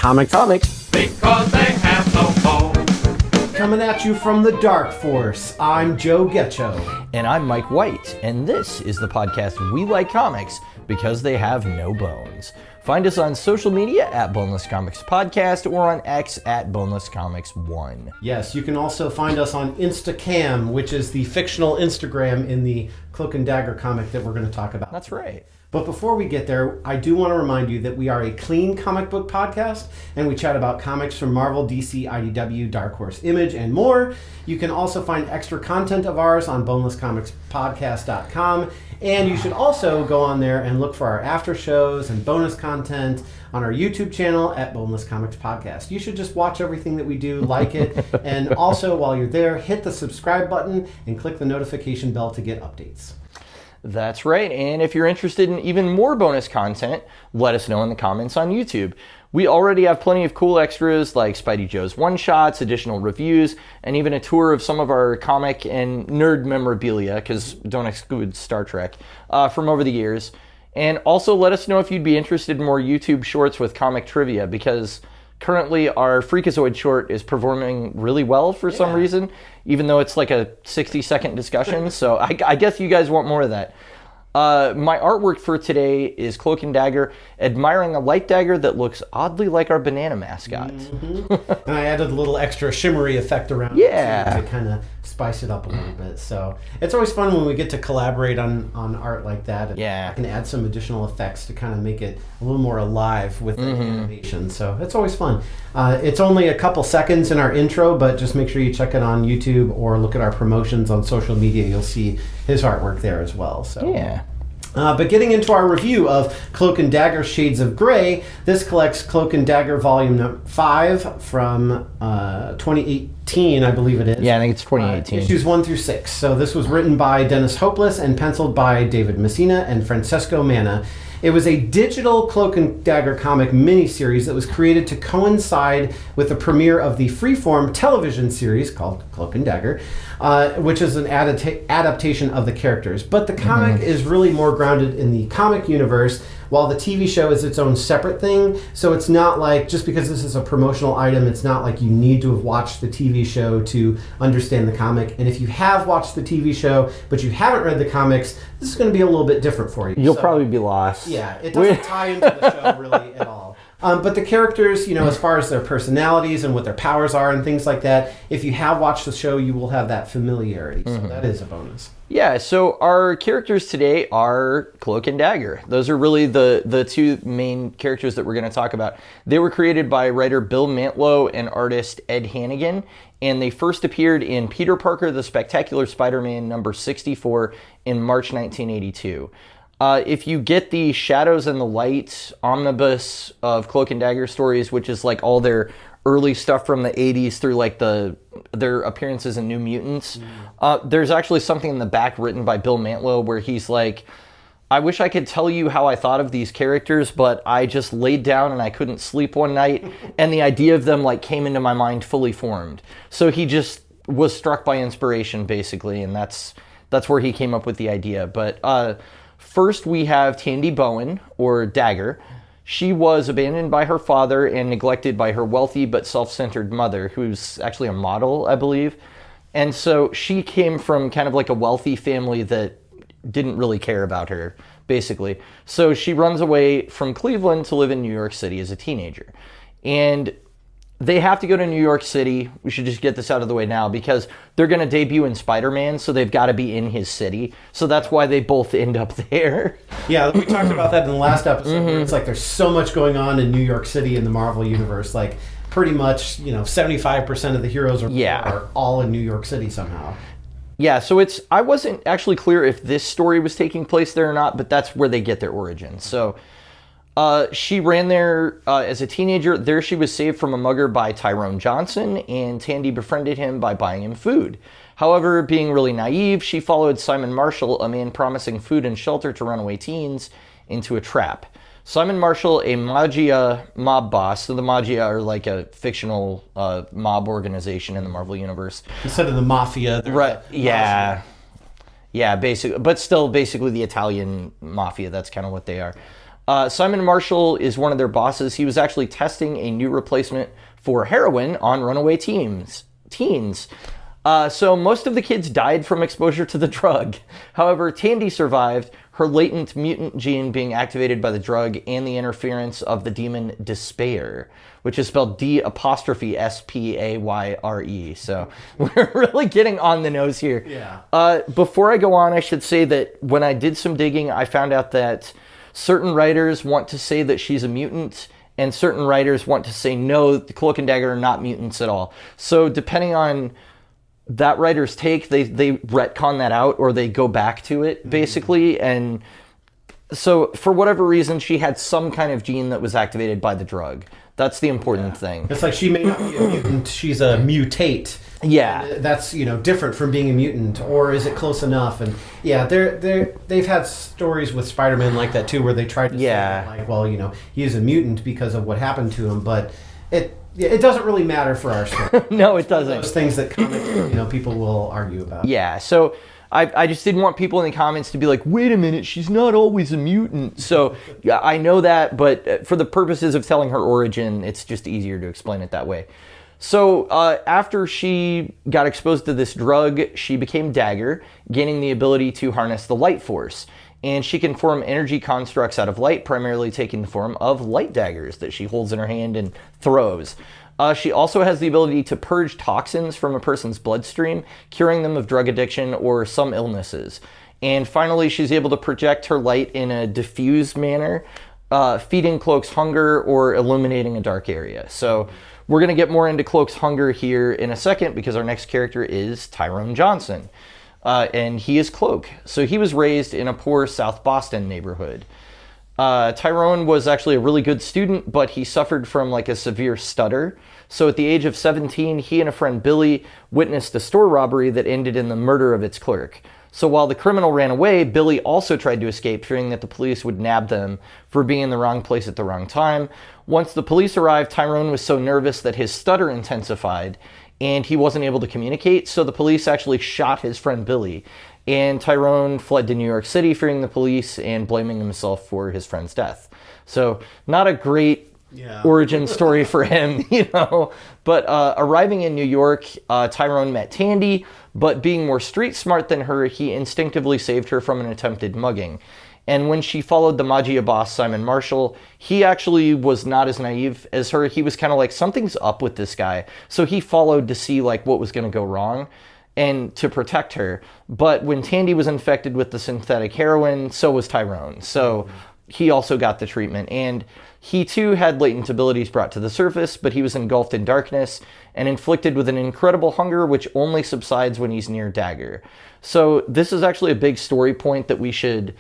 Comics. Because they have no home. Coming at you from the Dark Force, I'm Joe Getcho. And I'm Mike White, and this is the podcast We Like Comics because they have no bones. Find us on social media at Boneless Comics Podcast or on X at Boneless Comics 1. Yes, you can also find us on Instacam, which is the fictional Instagram in the Cloak and Dagger comic that we're going to talk about. That's right. But before we get there, I do want to remind you that we are a clean comic book podcast, and we chat about comics from Marvel, DC, IDW, Dark Horse, Image, and more. You can also find extra content of ours on bonelesscomicspodcast.com, and you should also go on there and look for our after shows and bonus content on our YouTube channel at Boneless Comics Podcast. You should just watch everything that we do, like it, and also while you're there, hit the subscribe button and click the notification bell to get updates. That's right, and if you're interested in even more bonus content, let us know in the comments on YouTube. We already have plenty of cool extras like Spidey Joe's one-shots, additional reviews, and even a tour of some of our comic and nerd memorabilia, because don't exclude Star Trek, from over the years. And also let us know if you'd be interested in more YouTube shorts with comic trivia, because currently our Freakazoid short is performing really well for some reason, even though it's like a 60-second discussion. So I guess you guys want more of that. My artwork for today is Cloak and Dagger, admiring a light dagger that looks oddly like our banana mascot. Mm-hmm. And I added a little extra shimmery effect around it to kind of spice it up a little bit. So it's always fun when we get to collaborate on art like that. And I can add some additional effects to kind of make it a little more alive with the animation. So it's always fun. It's only a couple seconds in our intro, but just make sure you check it on YouTube or look at our promotions on social media. You'll see his artwork there as well. So but getting into our review of Cloak and Dagger Shades of Grey, this collects Cloak and Dagger Volume 5 from 2018, I believe it is. Yeah, I think it's 2018. Issues 1 through 6. So this was written by Dennis Hopeless and penciled by David Messina and Francesco Manna. It was a digital Cloak and Dagger comic miniseries that was created to coincide with the premiere of the Freeform television series called Cloak and Dagger, which is an adaptation of the characters. But the comic is really more grounded in the comic universe, while the TV show is its own separate thing. So it's not like, just because this is a promotional item, it's not like you need to have watched the TV show to understand the comic. And if you have watched the TV show, but you haven't read the comics, this is going to be a little bit different for you. You'll probably be lost. Yeah, it doesn't tie into the show really at all. But the characters, as far as their personalities and what their powers are and things like that, if you have watched the show, you will have that familiarity. So that is a bonus. Yeah, so our characters today are Cloak and Dagger. Those are really the two main characters that we're going to talk about. They were created by writer Bill Mantlo and artist Ed Hannigan, and they first appeared in Peter Parker, The Spectacular Spider-Man number 64 in March 1982. If you get the Shadows and the Light omnibus of Cloak and Dagger stories, which is like all their early stuff from the 80s through like their appearances in New Mutants, there's actually something in the back written by Bill Mantlo where he's like, I wish I could tell you how I thought of these characters, but I just laid down and I couldn't sleep one night, and the idea of them like came into my mind fully formed. So he just was struck by inspiration, basically, and that's where he came up with the idea. But first we have Tandy Bowen, or Dagger. She was abandoned by her father and neglected by her wealthy but self-centered mother, who's actually a model, I believe. And so she came from kind of like a wealthy family that didn't really care about her, basically. So she runs away from Cleveland to live in New York City as a teenager. And they have to go to New York City. We should just get this out of the way now because they're going to debut in Spider-Man, so they've got to be in his city. So that's why they both end up there. Yeah, we talked about that in the last episode. Where it's like there's so much going on in New York City in the Marvel universe. Like pretty much, 75% of the heroes are all in New York City somehow. Yeah, so I wasn't actually clear if this story was taking place there or not, but that's where they get their origin. So she ran there as a teenager. There she was saved from a mugger by Tyrone Johnson, and Tandy befriended him by buying him food. However, being really naive, she followed Simon Marshall, a man promising food and shelter to runaway teens, into a trap. Simon Marshall, a Magia mob boss. So the Magia are like a fictional mob organization in the Marvel Universe. Instead of the Mafia. Right, yeah. Yeah, basically, but still basically the Italian Mafia. That's kind of what they are. Simon Marshall is one of their bosses. He was actually testing a new replacement for heroin on runaway teens. So most of the kids died from exposure to the drug. However, Tandy survived, her latent mutant gene being activated by the drug and the interference of the demon Despair, which is spelled D''Spayre. So we're really getting on the nose here. Yeah. Before I go on, I should say that when I did some digging, I found out that certain writers want to say that she's a mutant, and certain writers want to say no, the Cloak and Dagger are not mutants at all. So depending on that writer's take, they retcon that out, or they go back to it, basically. And so for whatever reason, she had some kind of gene that was activated by the drug. That's the important thing. It's like she may not be a mutant, she's a mutate. Yeah. And that's, different from being a mutant, or is it close enough? And yeah, they've had stories with Spider-Man like that too, where they tried to say that, like, well, he is a mutant because of what happened to him, but it doesn't really matter for our story. No, it doesn't. Those things that people will argue about. Yeah, so I just didn't want people in the comments to be like, wait a minute, she's not always a mutant. So yeah, I know that, but for the purposes of telling her origin, it's just easier to explain it that way. So after she got exposed to this drug, she became Dagger, gaining the ability to harness the light force. And she can form energy constructs out of light, primarily taking the form of light daggers that she holds in her hand and throws. She also has the ability to purge toxins from a person's bloodstream, curing them of drug addiction or some illnesses. And finally, she's able to project her light in a diffused manner, feeding Cloak's hunger or illuminating a dark area. So we're going to get more into Cloak's hunger here in a second, because our next character is Tyrone Johnson. And he is Cloak. So he was raised in a poor South Boston neighborhood. Tyrone was actually a really good student, but he suffered from a severe stutter. So at the age of 17, he and a friend Billy witnessed a store robbery that ended in the murder of its clerk. So while the criminal ran away, Billy also tried to escape, fearing that the police would nab them for being in the wrong place at the wrong time. Once the police arrived, Tyrone was so nervous that his stutter intensified, and he wasn't able to communicate, so the police actually shot his friend Billy. And Tyrone fled to New York City, fearing the police and blaming himself for his friend's death. So not a great origin story for him, But arriving in New York, Tyrone met Tandy, but being more street smart than her, he instinctively saved her from an attempted mugging. And when she followed the Maggia boss, Simon Marshall, he actually was not as naive as her. He was kind of like, something's up with this guy. So he followed to see what was going to go wrong and to protect her. But when Tandy was infected with the synthetic heroin, so was Tyrone. So he also got the treatment. And he too had latent abilities brought to the surface, but he was engulfed in darkness and inflicted with an incredible hunger, which only subsides when he's near Dagger. So this is actually a big story point that we should,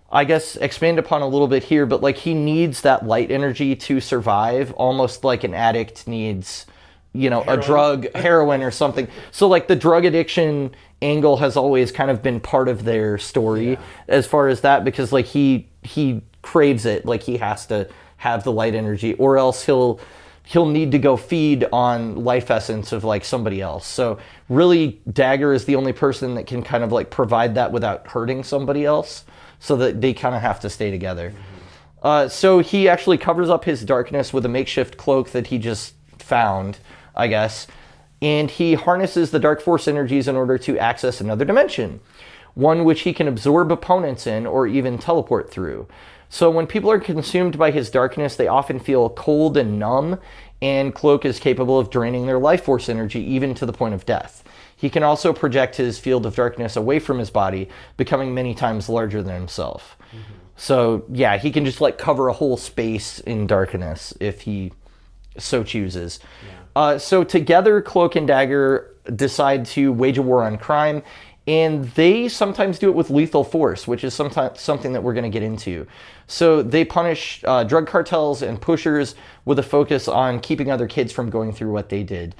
I guess, expand upon a little bit here. But he needs that light energy to survive, almost like an addict needs, heroin. A drug, heroin or something. So the drug addiction angle has always kind of been part of their story as far as that, because he craves it. He has to have the light energy, or else he'll need to go feed on life essence of somebody else. So really, Dagger is the only person that can kind of provide that without hurting somebody else, so that they kind of have to stay together. So he actually covers up his darkness with a makeshift cloak that he just found, I guess, and he harnesses the dark force energies in order to access another dimension, one which he can absorb opponents in or even teleport through. So when people are consumed by his darkness, they often feel cold and numb, and Cloak is capable of draining their life force energy even to the point of death. He can also project his field of darkness away from his body, becoming many times larger than himself. So yeah, he can just cover a whole space in darkness if he so chooses. So together, Cloak and Dagger decide to wage a war on crime, and they sometimes do it with lethal force, which is something that we're going to get into. So they punish drug cartels and pushers with a focus on keeping other kids from going through what they did.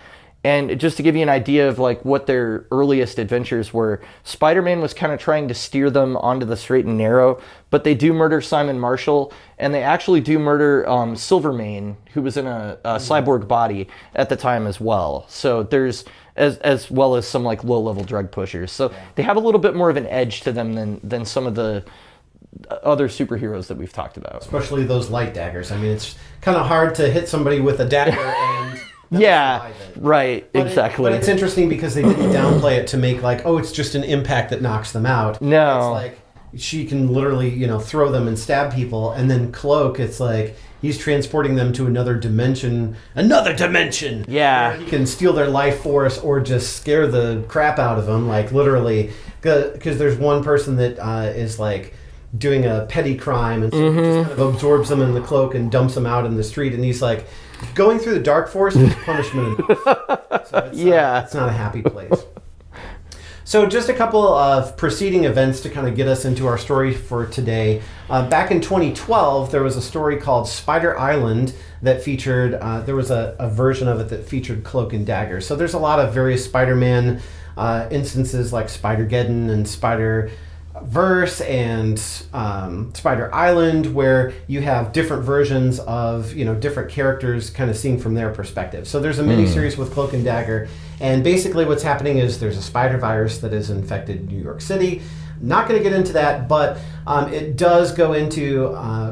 And just to give you an idea of what their earliest adventures were, Spider-Man was kind of trying to steer them onto the straight and narrow, but they do murder Simon Marshall, and they actually do murder Silvermane, who was in a cyborg body at the time as well. So there's, as well as some low-level drug pushers. So they have a little bit more of an edge to them than some of the other superheroes that we've talked about. Especially those light daggers. I mean, it's kind of hard to hit somebody with a dagger and Yeah, right, exactly. But it's interesting because they didn't downplay it to make like, oh, it's just an impact that knocks them out. No. It's like she can literally, throw them and stab people. And then Cloak, it's like he's transporting them to another dimension. Yeah. Where he can steal their life force or just scare the crap out of them, like literally. Because there's one person that is like doing a petty crime and so he just kind of absorbs them in the cloak and dumps them out in the street. And he's like, going through the dark force is punishment enough. So it's not a happy place. So just a couple of preceding events to kind of get us into our story for today. Back in 2012, there was a story called Spider Island that featured, there was a version of it that featured Cloak and Dagger. So there's a lot of various Spider-Man instances like Spider-Geddon and Spider-Verse and Spider Island, where you have different versions of different characters kind of seeing from their perspective. So there's a mini-series with Cloak and Dagger, and basically what's happening is there's a spider virus that has infected New York City. Not going to get into that, but it does go into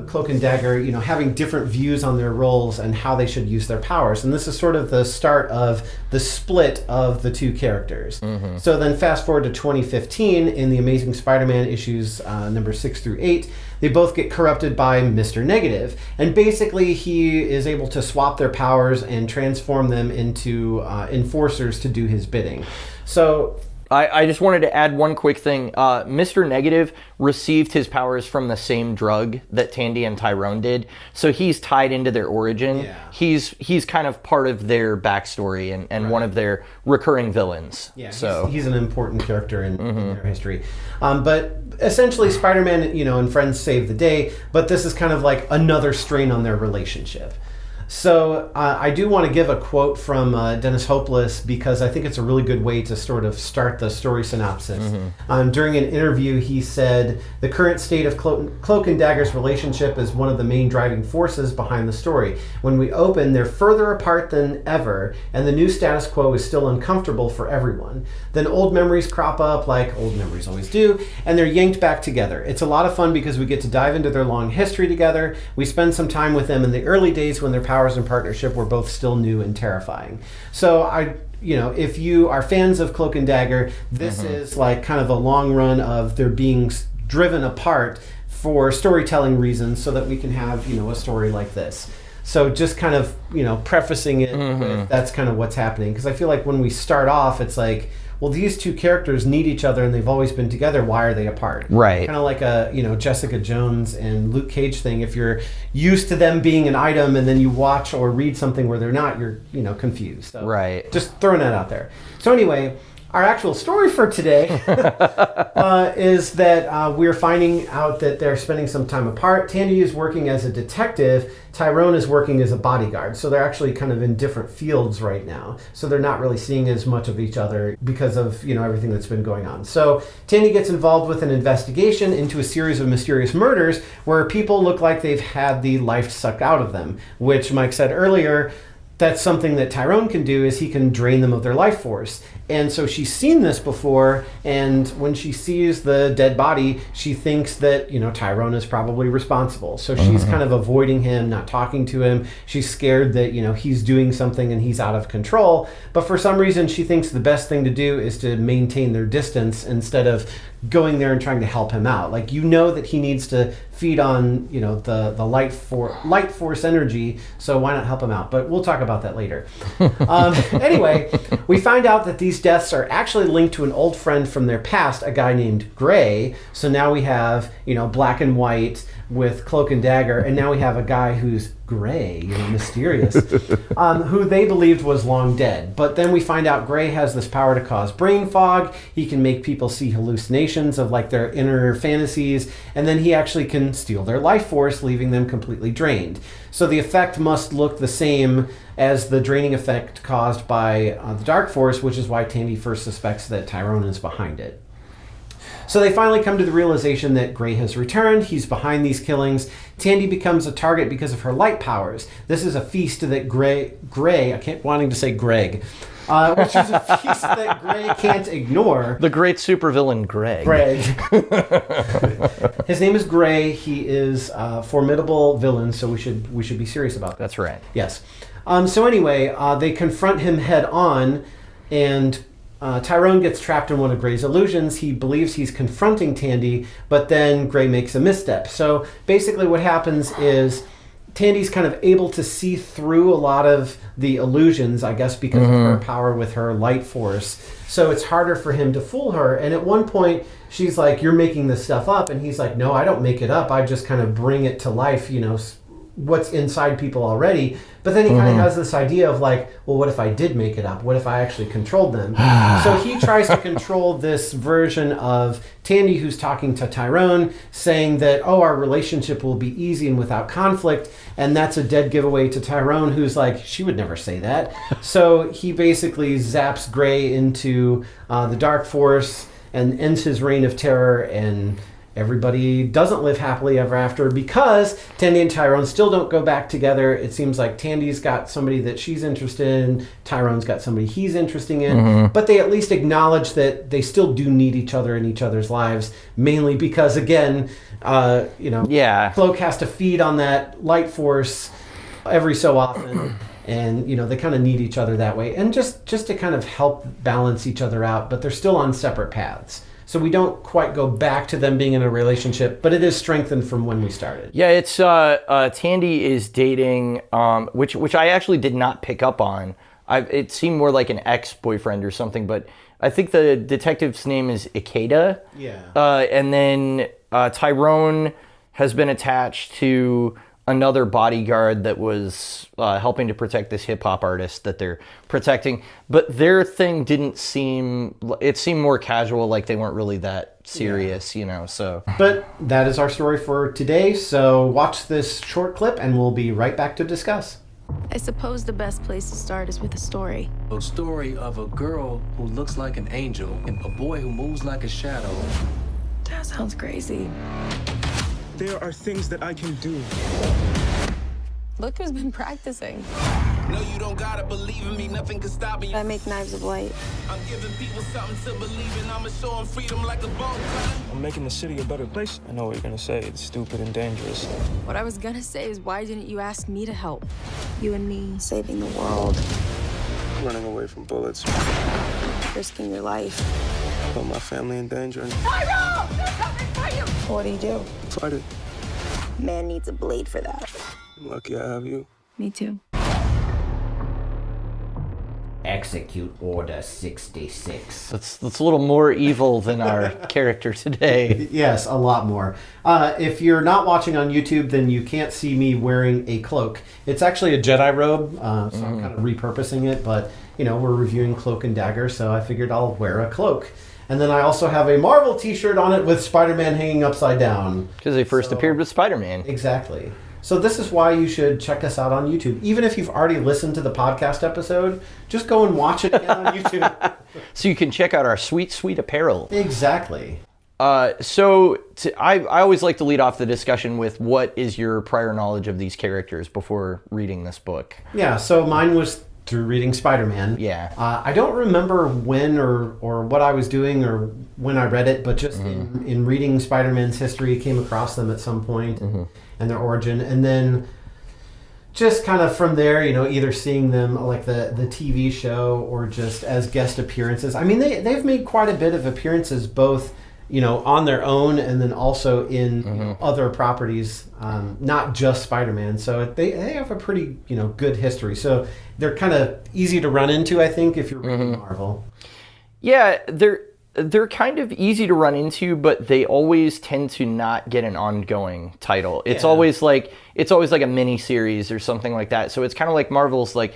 Cloak and Dagger, having different views on their roles and how they should use their powers. And this is sort of the start of the split of the two characters. So then fast forward to 2015 in the Amazing Spider-Man issues number 6 through 8, they both get corrupted by Mr. Negative. And basically he is able to swap their powers and transform them into enforcers to do his bidding. So I just wanted to add one quick thing. Mr. Negative received his powers from the same drug that Tandy and Tyrone did, so he's tied into their origin. Yeah. He's kind of part of their backstory and one of their recurring villains. Yeah, so he's an important character in their history. But essentially, Spider-Man, and friends save the day, but this is kind of like another strain on their relationship. So I do want to give a quote from Dennis Hopeless because I think it's a really good way to sort of start the story synopsis. During an interview, he said, "The current state of Cloak and Dagger's relationship is one of the main driving forces behind the story. When we open, they're further apart than ever, and the new status quo is still uncomfortable for everyone. Then old memories crop up, like old memories always do, and they're yanked back together. It's a lot of fun because we get to dive into their long history together. We spend some time with them in the early days when their powers and partnership were both still new and terrifying." So if you are fans of Cloak and Dagger, this is like kind of a long run of their being driven apart for storytelling reasons so that we can have, a story like this. So just kind of, prefacing it with that's kind of what's happening. Because I feel like when we start off, it's like, well, these two characters need each other and they've always been together. Why are they apart? Right. Kind of like a, Jessica Jones and Luke Cage thing. If you're used to them being an item and then you watch or read something where they're not, you're, confused. So right. Just throwing that out there. So anyway, our actual story for today is that we're finding out that they're spending some time apart. Tandy is working as a detective. Tyrone is working as a bodyguard. So they're actually kind of in different fields right now. So they're not really seeing as much of each other because of, everything that's been going on. So Tandy gets involved with an investigation into a series of mysterious murders where people look like they've had the life sucked out of them, which Mike said earlier, that's something that Tyrone can do, is he can drain them of their life force. And so she's seen this before, and when she sees the dead body, she thinks that, Tyrone is probably responsible. So she's kind of avoiding him, not talking to him. She's scared that, he's doing something and he's out of control. But for some reason, she thinks the best thing to do is to maintain their distance instead of going there and trying to help him out. Like, that he needs to feed on, the light force energy, so why not help him out? But we'll talk about that later. Anyway, we find out that these deaths are actually linked to an old friend from their past, a guy named Gray. So now we have, black and white with Cloak and Dagger, and now we have a guy who's gray, mysterious, who they believed was long dead. But then we find out Gray has this power to cause brain fog. He can make people see hallucinations of like their inner fantasies, and then he actually can steal their life force, leaving them completely drained. So the effect must look the same as the draining effect caused by the Dark Force, which is why Tandy first suspects that Tyrone is behind it. So they finally come to the realization that Gray has returned. He's behind these killings. Tandy becomes a target because of her light powers. This is a feast that Gray, I keep wanting to say Greg, which is a feast that Gray can't ignore. The great supervillain Greg. His name is Gray. He is a formidable villain, so we should be serious about that. That's right. Yes. So anyway, they confront him head on, and Tyrone gets trapped in one of Gray's illusions. He believes he's confronting Tandy, but then Gray makes a misstep. So basically what happens is Tandy's kind of able to see through a lot of the illusions, I guess, because of her power with her light force. So it's harder for him to fool her. And at one point, she's like, "You're making this stuff up." And he's like, "No, I don't make it up. I just kind of bring it to life, what's inside people already." But then he kind of has this idea of like, well, what if I did make it up? What if I actually controlled them? So he tries to control this version of Tandy who's talking to Tyrone, saying that, oh, our relationship will be easy and without conflict. And that's a dead giveaway to Tyrone, who's like, she would never say that. So he basically zaps Gray into the Dark Force and ends his reign of terror, and everybody doesn't live happily ever after because Tandy and Tyrone still don't go back together. It seems like Tandy's got somebody that she's interested in, Tyrone's got somebody he's interested in, but they at least acknowledge that they still do need each other in each other's lives, mainly because, again, Cloak has to feed on that light force every so often. And, they kind of need each other that way. And just to kind of help balance each other out, but they're still on separate paths. So we don't quite go back to them being in a relationship, but it is strengthened from when we started. Yeah, it's Tandy is dating, which I actually did not pick up on. It seemed more like an ex-boyfriend or something, but I think the detective's name is Ikeda. Yeah. And then Tyrone has been attached to another bodyguard that was helping to protect this hip-hop artist that they're protecting. But their thing didn't seem... It seemed more casual, like they weren't really that serious, so... But that is our story for today, so watch this short clip and we'll be right back to discuss. I suppose the best place to start is with a story. A story of a girl who looks like an angel and a boy who moves like a shadow. That sounds crazy. There are things that I can do. Look who's been practicing. No, you don't gotta believe in me, nothing can stop me. I make knives of light. I'm giving people something to believe in, I'ma show them freedom like a boat. I'm making the city a better place. I know what you're gonna say, it's stupid and dangerous. What I was gonna say is, why didn't you ask me to help? You and me saving the world, Running away from bullets, risking your life. put my family in danger and Tyrone! They're coming for you! What do? fight it. Man needs a blade for that. I'm lucky I have you. Me too. Execute Order 66. That's a little more evil than our character today. Yes, a lot more. If you're not watching on YouTube, then you can't see me wearing a cloak. It's actually a Jedi robe, so I'm kind of repurposing it, but, we're reviewing Cloak and Dagger, so I figured I'll wear a cloak. And then I also have a Marvel t-shirt on it with Spider-Man hanging upside down. Because they first appeared with Spider-Man. Exactly. So this is why you should check us out on YouTube. Even if you've already listened to the podcast episode, just go and watch it again on YouTube. So you can check out our sweet, sweet apparel. Exactly. I always like to lead off the discussion with what is your prior knowledge of these characters before reading this book? Yeah, so mine was through reading Spider-Man. Yeah. I don't remember when or what I was doing or when I read it, but just in reading Spider-Man's history, came across them at some point and their origin. And then just kind of from there, either seeing them like the TV show or just as guest appearances. I mean, they've made quite a bit of appearances, both on their own and then also in other properties, not just Spider-Man. So they have a pretty good history. So they're kind of easy to run into, I think, if you're reading Marvel. Yeah, they're kind of easy to run into, but they always tend to not get an ongoing title. It's always like a mini series or something like that. So it's kind of like Marvel's like,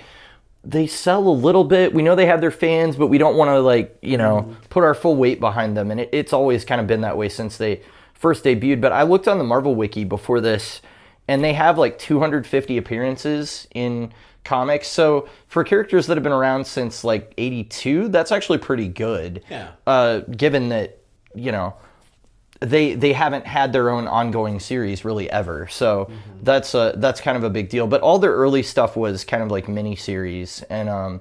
they sell a little bit. We know they have their fans, but we don't want to put our full weight behind them. And it's always kind of been that way since they first debuted. But I looked on the Marvel Wiki before this, and they have like 250 appearances in comics. So for characters that have been around since like 82, that's actually pretty good. Yeah. Given that, they haven't had their own ongoing series really ever. So that's kind of a big deal. But all their early stuff was kind of like mini series. And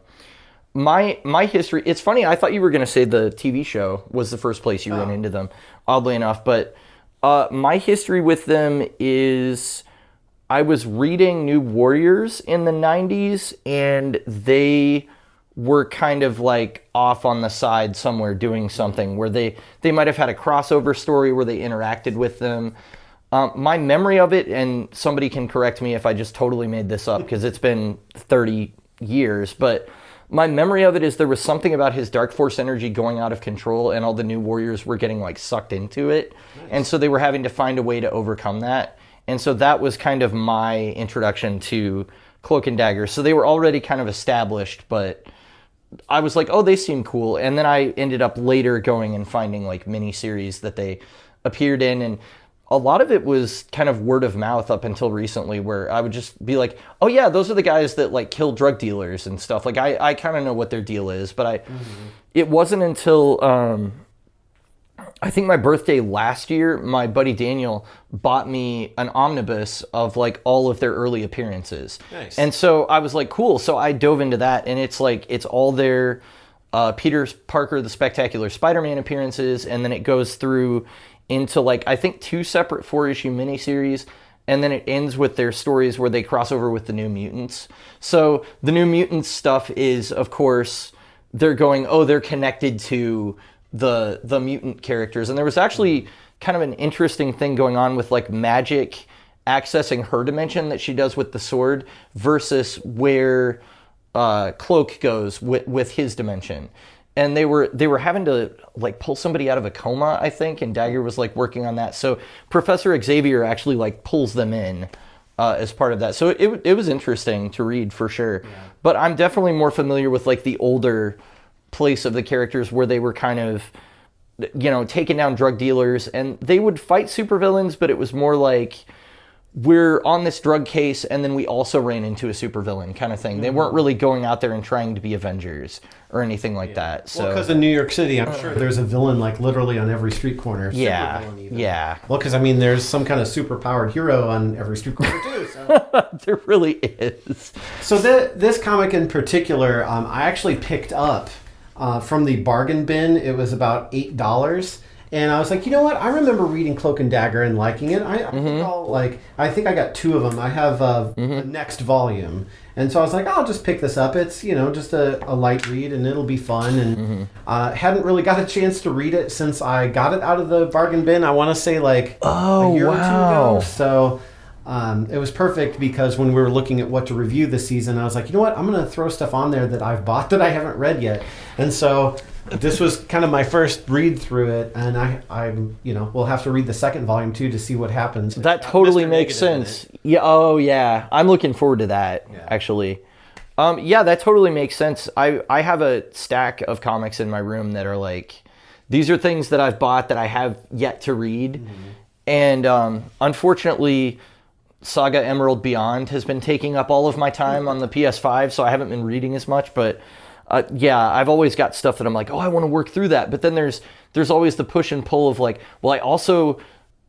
my history, it's funny, I thought you were going to say the TV show was the first place you ran into them, oddly enough, but my history with them is I was reading New Warriors in the 90s, and they were kind of like off on the side somewhere doing something where they might have had a crossover story where they interacted with them. My memory of it, and somebody can correct me if I just totally made this up because it's been 30 years, but my memory of it is there was something about his Dark Force energy going out of control and all the New Warriors were getting like sucked into it. Nice. And so they were having to find a way to overcome that. And so that was kind of my introduction to Cloak and Dagger. So they were already kind of established, but I was like, oh, they seem cool. And then I ended up later going and finding like miniseries that they appeared in, and a lot of it was kind of word of mouth up until recently, where I would just be like, oh yeah, those are the guys that like kill drug dealers and stuff. Like I kind of know what their deal is, but it wasn't until I think my birthday last year, my buddy Daniel bought me an omnibus of like all of their early appearances. Nice. And so I was like, cool. So I dove into that, and it's like, it's all their Peter Parker, the Spectacular Spider-Man appearances, and then it goes through into like, I think 2 separate 4-issue miniseries, and then it ends with their stories where they cross over with the New Mutants. So the New Mutants stuff is, of course, they're going, oh, they're connected to the mutant characters. And there was actually kind of an interesting thing going on with like Magic accessing her dimension that she does with the sword versus where Cloak goes with his dimension. And they were having to like pull somebody out of a coma, I think, and Dagger was like working on that. So Professor Xavier actually like pulls them in as part of that. So it was interesting to read for sure. Yeah. But I'm definitely more familiar with like the older place of the characters where they were kind of, you know, taking down drug dealers, and they would fight supervillains, but it was more like, we're on this drug case, and then we also ran into a supervillain kind of thing. They weren't really going out there and trying to be Avengers or anything like that. So, because in New York City, I'm sure there's a villain like literally on every street corner. Yeah, even. yeah. Well, because I mean, there's some kind of super-powered hero on every street corner too. So. There really is. So this comic in particular, I actually picked up from the bargain bin. It was about $8. And I was like, you know what? I remember reading Cloak and Dagger and liking it. I think I got 2 of them. I have the next volume. And so I was like, I'll just pick this up. It's, you know, just a light read, and it'll be fun. And hadn't really got a chance to read it since I got it out of the bargain bin. I want to say like a year or 2 ago. So it was perfect because when we were looking at what to review this season, I was like, you know what? I'm going to throw stuff on there that I've bought that I haven't read yet. And so this was kind of my first read through it, and I'm you know, we'll have to read the second volume too to see what happens. That totally makes sense. Yeah. Oh yeah. I'm looking forward to that actually. Yeah, that totally makes sense. I have a stack of comics in my room that are like, these are things that I've bought that I have yet to read, and unfortunately, Saga Emerald Beyond has been taking up all of my time on the PS5, so I haven't been reading as much, but yeah, I've always got stuff that I'm like, oh, I want to work through that. But then there's always the push and pull of like, well, I also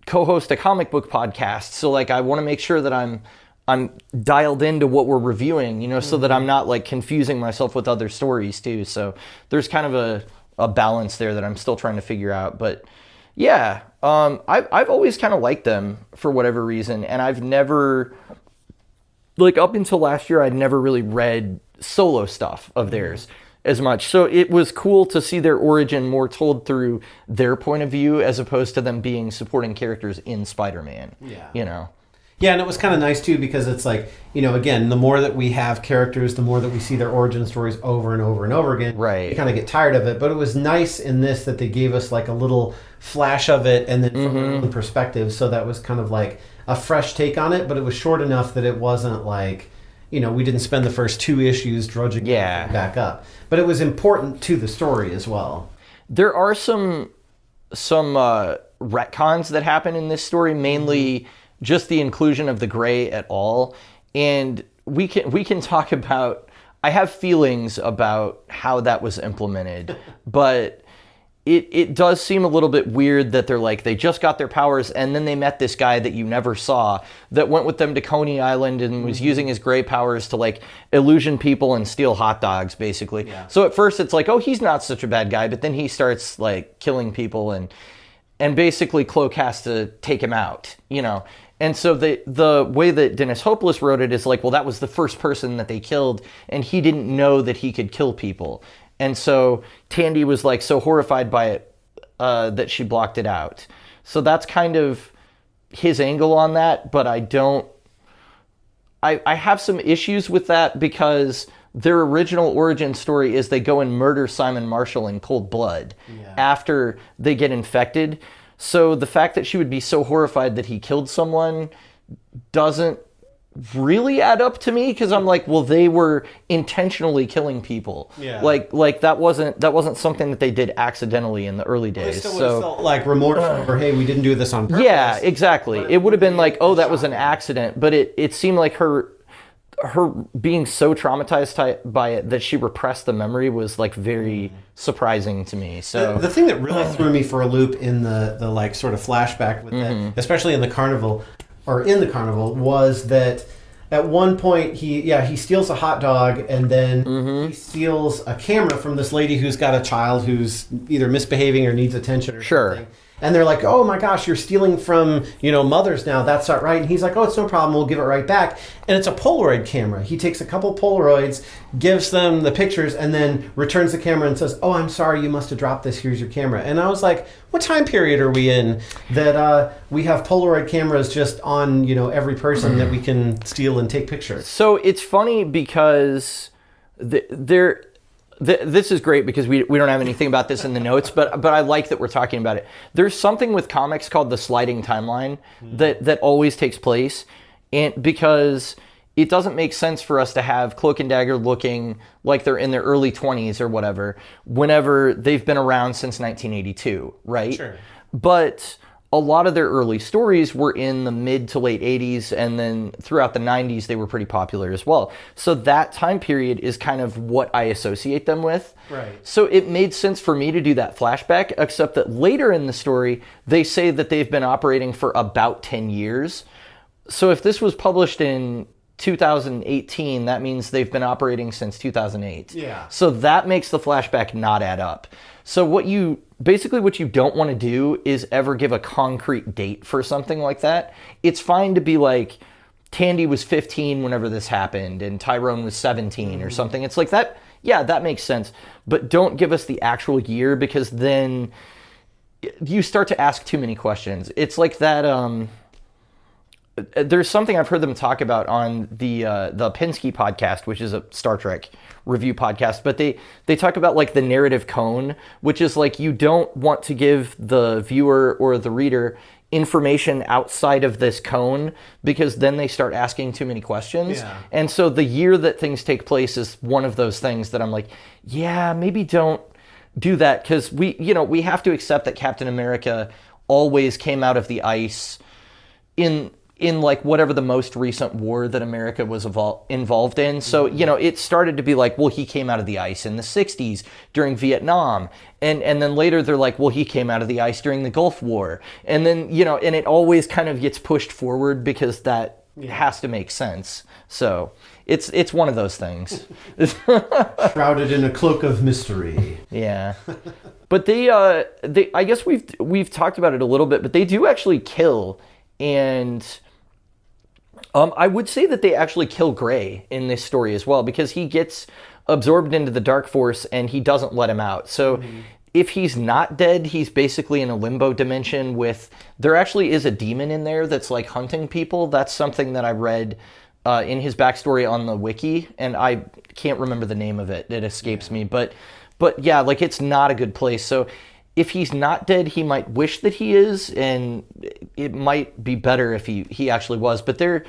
co-host a comic book podcast, so like I want to make sure that I'm dialed into what we're reviewing, you know, so that I'm not like confusing myself with other stories too. So there's kind of a balance there that I'm still trying to figure out. But yeah, I've always kind of liked them for whatever reason, and I've never, like up until last year, I'd never really read solo stuff of theirs as much. So it was cool to see their origin more told through their point of view as opposed to them being supporting characters in Spider-Man. Yeah. You know? Yeah, and it was kind of nice too because it's like, you know, again, the more that we have characters, the more that we see their origin stories over and over and over again. Right. You kind of get tired of it. But it was nice in this that they gave us like a little flash of it and then from their own perspective. So that was kind of like a fresh take on it, but it was short enough that it wasn't like, you know, we didn't spend the first 2 issues drudging back up. But it was important to the story as well. There are some retcons that happen in this story, mainly just the inclusion of the gray at all. And we can talk about, I have feelings about how that was implemented, but it does seem a little bit weird that they're like, they just got their powers and then they met this guy that you never saw that went with them to Coney Island and was using his gray powers to like illusion people and steal hot dogs, basically. Yeah. So at first it's like, oh, he's not such a bad guy, but then he starts like killing people and basically Cloak has to take him out, you know. And so the way that Dennis Hopeless wrote it is like, well, that was the first person that they killed and he didn't know that he could kill people. And so Tandy was like so horrified by it that she blocked it out. So that's kind of his angle on that, but I have some issues with that because their original origin story is they go and murder Simon Marshall in cold blood after they get infected. So the fact that she would be so horrified that he killed someone doesn't really add up to me, because I'm like, well, they were intentionally killing people. Yeah. Like that wasn't something that they did accidentally in the early days. Well, so felt like remorse or hey, we didn't do this on purpose. Yeah, exactly. It would have been like, oh, that was an accident, but it seemed like her being so traumatized by it that she repressed the memory was like very surprising to me. So the thing that really threw me for a loop in the like sort of flashback with that, especially in the carnival was that at one point he steals a hot dog and then he steals a camera from this lady who's got a child who's either misbehaving or needs attention or something. And they're like, oh my gosh, you're stealing from, mothers now. That's not right. And he's like, oh, it's no problem. We'll give it right back. And it's a Polaroid camera. He takes a couple Polaroids, gives them the pictures, and then returns the camera and says, oh, I'm sorry, you must have dropped this. Here's your camera. And I was like, what time period are we in that we have Polaroid cameras just on, every person that we can steal and take pictures? So it's funny because this is great because we don't have anything about this in the notes, but I like that we're talking about it. There's something with comics called the sliding timeline that always takes place, and because it doesn't make sense for us to have Cloak and Dagger looking like they're in their early 20s or whatever, whenever they've been around since 1982, right? Sure. But a lot of their early stories were in the mid to late 80s, and then throughout the 90s, they were pretty popular as well. So that time period is kind of what I associate them with. Right. So it made sense for me to do that flashback, except that later in the story, they say that they've been operating for about 10 years. So if this was published in 2018, that means they've been operating since 2008. Yeah. So that makes the flashback not add up. So what you don't want to do is ever give a concrete date for something like that. It's fine to be like, Tandy was 15 whenever this happened, and Tyrone was 17 or something. It's like that, yeah, that makes sense. But don't give us the actual year, because then you start to ask too many questions. It's like that, there's something I've heard them talk about on the Pinsky podcast, which is a Star Trek review podcast, but they talk about like the narrative cone, which is like, you don't want to give the viewer or the reader information outside of this cone, because then they start asking too many questions. Yeah. And so the year that things take place is one of those things that I'm like, yeah, maybe don't do that, because we have to accept that Captain America always came out of the ice in like whatever the most recent war that America was involved in. So, it started to be like, well, he came out of the ice in the 60s during Vietnam. And then later they're like, well, he came out of the ice during the Gulf War. And then, and it always kind of gets pushed forward because that has to make sense. So it's one of those things. Shrouded in a cloak of mystery. Yeah. But they I guess we've talked about it a little bit, but they do actually kill. And I would say that they actually kill Gray in this story as well, because he gets absorbed into the Dark Force and he doesn't let him out. So if he's not dead, he's basically in a limbo dimension there actually is a demon in there that's like hunting people. That's something that I read in his backstory on the wiki, and I can't remember the name of it. It escapes me. But yeah, like it's not a good place. So if he's not dead, he might wish that he is, and it might be better if he actually was. But their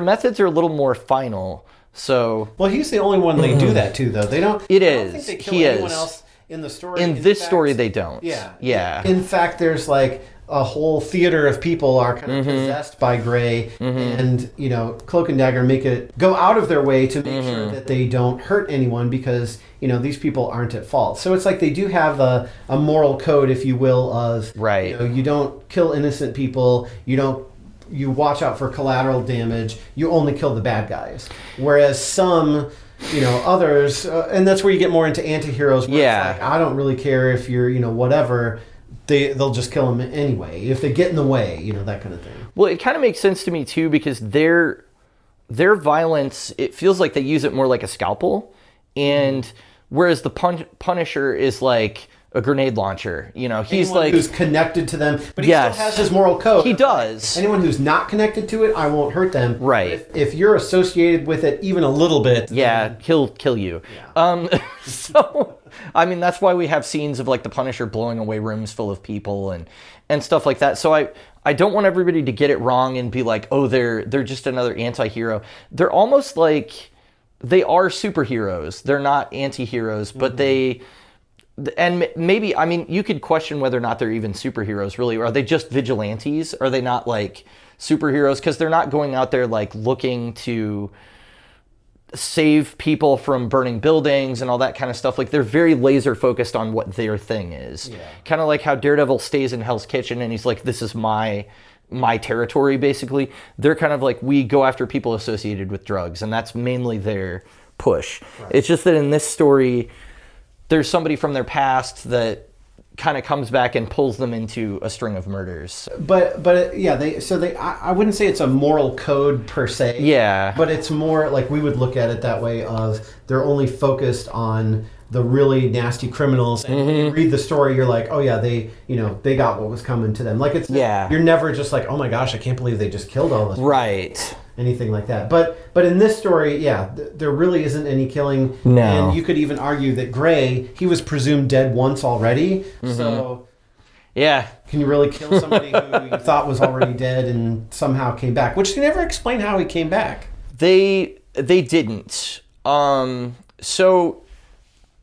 methods are a little more final. So well, he's the only one they do that to, though. They don't. It I is. don't think they kill anyone else In the story, In this story, they don't. Yeah. Yeah. In fact, there's like a whole theater of people are kind of Mm-hmm. possessed by Gray, and Cloak and Dagger go out of their way to make Mm-hmm. sure that they don't hurt anyone because these people aren't at fault. So it's like they do have a moral code, if you will, of Right. you don't kill innocent people, you watch out for collateral damage, you only kill the bad guys. Whereas some others, and that's where you get more into anti-heroes. Where Yeah. it's like, I don't really care if you're, whatever. They'll just kill them anyway if they get in the way, that kind of thing. Well, it kind of makes sense to me too because their violence, it feels like they use it more like a scalpel, and whereas the Punisher is like a grenade launcher. He's Anyone like who's connected to them, but he Yes. still has his moral code. He does. Anyone who's not connected to it, I won't hurt them. Right. If you're associated with it even a little bit, Yeah, he'll kill you. So, I mean, that's why we have scenes of like the Punisher blowing away rooms full of people and stuff like that. So I don't want everybody to get it wrong and be like, oh, they're just another anti-hero. They're almost like they are superheroes. They're not anti-heroes, but and maybe, I mean, you could question whether or not they're even superheroes, really. Are they just vigilantes? Are they not like superheroes? Because they're not going out there like looking to save people from burning buildings and all that kind of stuff. Like they're very laser focused on what their thing is. Yeah. Kind of like how Daredevil stays in Hell's Kitchen and he's like, this is my territory, basically. They're kind of like, we go after people associated with drugs, and that's mainly their push. Right. It's just that in this story, there's somebody from their past that kind of comes back and pulls them into a string of murders. But I wouldn't say it's a moral code per se. Yeah. But it's more like we would look at it that way of they're only focused on the really nasty criminals. And when you read the story, you're like, oh yeah, they got what was coming to them. Like you're never just like, oh my gosh, I can't believe they just killed all this. Right. Anything like that. But in this story, there really isn't any killing. No. And you could even argue that Gray, he was presumed dead once already. So yeah. can you really kill somebody who you thought was already dead and somehow came back? Which they never explain how he came back. They didn't. So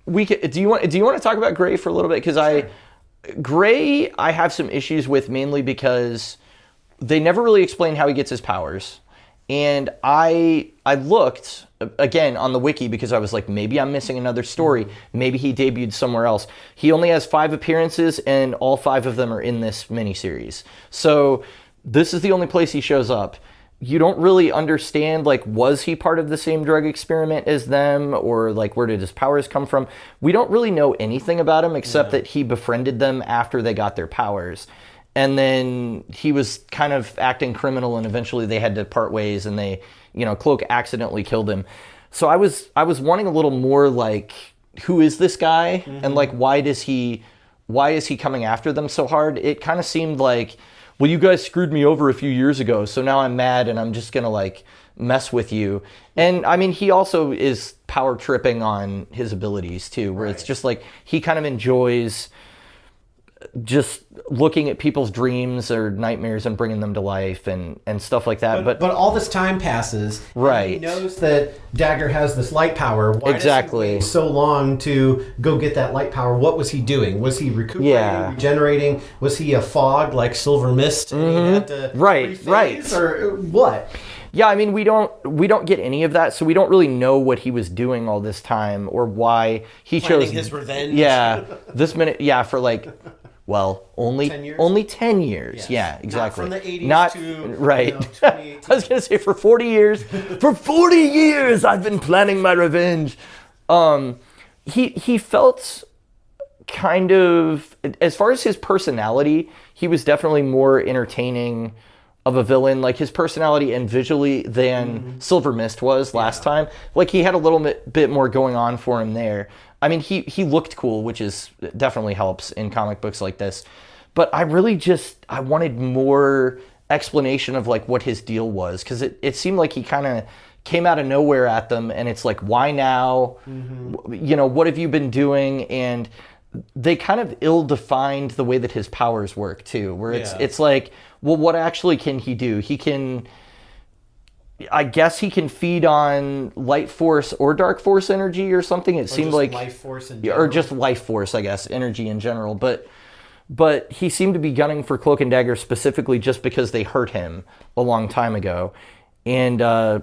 do you want to talk about Gray for a little bit? Because Gray I have some issues with, mainly because they never really explain how he gets his powers. And I looked again on the wiki because I was like, maybe I'm missing another story. Maybe he debuted somewhere else. He only has 5 appearances, and all 5 of them are in this miniseries. So this is the only place he shows up. You don't really understand, like, was he part of the same drug experiment as them, or like, where did his powers come from? We don't really know anything about him except that he befriended them after they got their powers. And then he was kind of acting criminal, and eventually they had to part ways, and Cloak accidentally killed him. So I was wanting a little more like, who is this guy? And like, why is he coming after them so hard? It kind of seemed like, well, you guys screwed me over a few years ago, so now I'm mad and I'm just gonna like mess with you. And I mean, he also is power tripping on his abilities too, where it's just like, he kind of enjoys just looking at people's dreams or nightmares and bringing them to life and stuff like that. But all this time passes. Right. He knows that Dagger has this light power. Why Exactly. does he wait so long to go get that light power? What was he doing? Was he recuperating, regenerating? Was he a fog like Silver Mist? And he had to rephase, or what? Yeah, I mean, we don't get any of that, so we don't really know what he was doing all this time or why he Planning chose his revenge. Yeah, this minute. Yeah, for like. Well, only 10 years? Only 10 years. Yes. Yeah, exactly. Not from the 80s to right. 2018. I was gonna say for 40 years. For 40 years, I've been planning my revenge. He felt kind of, as far as his personality, he was definitely more entertaining of a villain, like his personality and visually, than Silver Mist was last time. Like he had a little bit more going on for him there. I mean, he looked cool, which is definitely helps in comic books like this. But I really I wanted more explanation of like what his deal was, because it seemed like he kind of came out of nowhere at them, and it's like, why now? What have you been doing? And they kind of ill-defined the way that his powers work too, where it's like, well, what actually can he do? I guess he can feed on light force or dark force energy or something. It seemed like life force in or general. just life force, I guess, energy in general. But he seemed to be gunning for Cloak and Dagger specifically just because they hurt him a long time ago. And I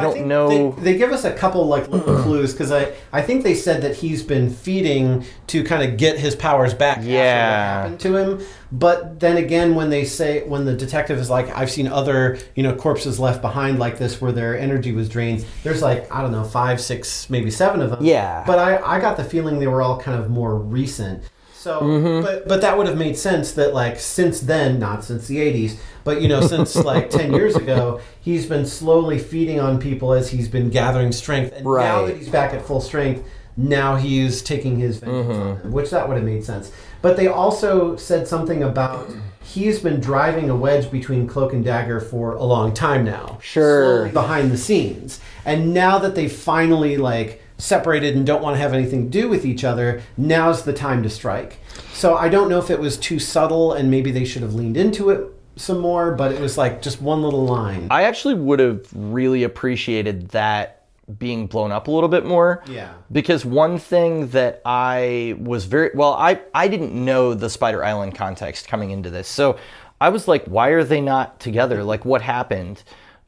don't know. They give us a couple like little clues because I think they said that he's been feeding to kind of get his powers back after what happened to him. But then again, when the detective is like, I've seen other corpses left behind like this where their energy was drained. There's like, I don't know, 5, 6, maybe 7 of them. Yeah. But I got the feeling they were all kind of more recent. So, but that would have made sense that like since then, not since the 80s, but since like 10 years ago, he's been slowly feeding on people as he's been gathering strength. And now that he's back at full strength, now he's taking his vengeance on them, which that would have made sense. But they also said something about he's been driving a wedge between Cloak and Dagger for a long time now. Sure. Slowly behind the scenes. And now that they finally like separated and don't want to have anything to do with each other, now's the time to strike. So I don't know if it was too subtle and maybe they should have leaned into it some more, but it was like just one little line. I actually would have really appreciated that being blown up a little bit more. Yeah. Because one thing that I was I didn't know the Spider Island context coming into this. So I was like, why are they not together? Like, what happened?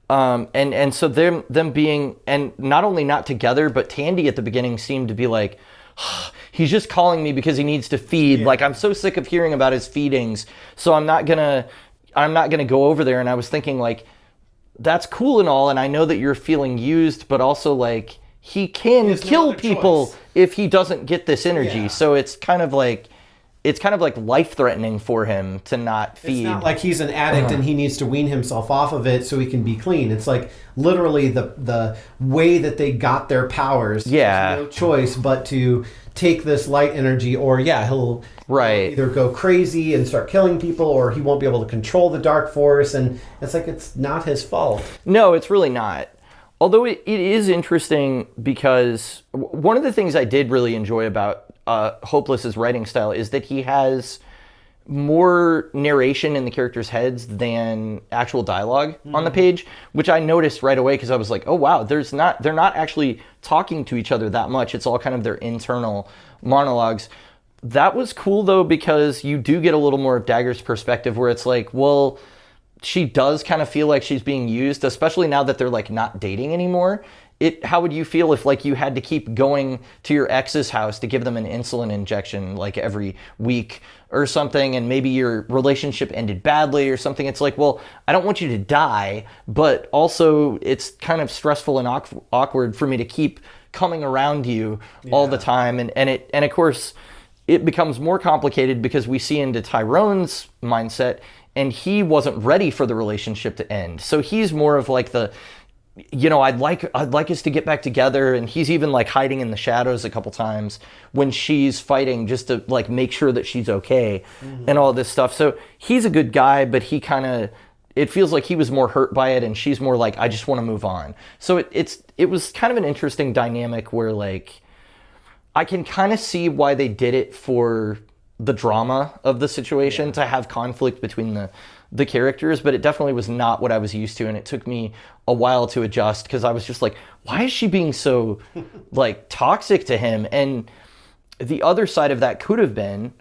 And so them being, and not only not together, but Tandy at the beginning seemed to be like, he's just calling me because he needs to feed. Yeah. Like, I'm so sick of hearing about his feedings, so I'm not gonna go over there. And I was thinking, like, that's cool and all, and I know that you're feeling used, but also like he can kill people if he doesn't get this energy. Yeah. So it's kind of like life-threatening for him to not feed. It's not like he's an addict and he needs to wean himself off of it so he can be clean. It's like literally the way that they got their powers. Yeah. There's no choice but to take this light energy, or he'll either go crazy and start killing people, or he won't be able to control the dark force. And it's like, it's not his fault. No, it's really not. Although it is interesting because one of the things I did really enjoy about Hopeless's writing style is that he has more narration in the characters' heads than actual dialogue on the page, which I noticed right away because I was like, oh wow, they're not actually talking to each other that much. It's all kind of their internal monologues. That was cool though, because you do get a little more of Dagger's perspective where it's like, well, she does kind of feel like she's being used, especially now that they're like not dating anymore. How would you feel if like you had to keep going to your ex's house to give them an insulin injection like every week or something, and maybe your relationship ended badly or something? It's like, well, I don't want you to die, but also it's kind of stressful and awkward for me to keep coming around you all the time. And of course it becomes more complicated because we see into Tyrone's mindset, and he wasn't ready for the relationship to end. So he's more of like the, I'd like us to get back together, and he's even like hiding in the shadows a couple times when she's fighting just to like make sure that she's okay and all this stuff. So he's a good guy, but it feels like he was more hurt by it, and she's more like, I just want to move on. So it was kind of an interesting dynamic where like I can kind of see why they did it for the drama of the situation, to have conflict between the characters, but it definitely was not what I was used to, and it took me a while to adjust because I was just like, why is she being so like toxic to him? And the other side of that could have been,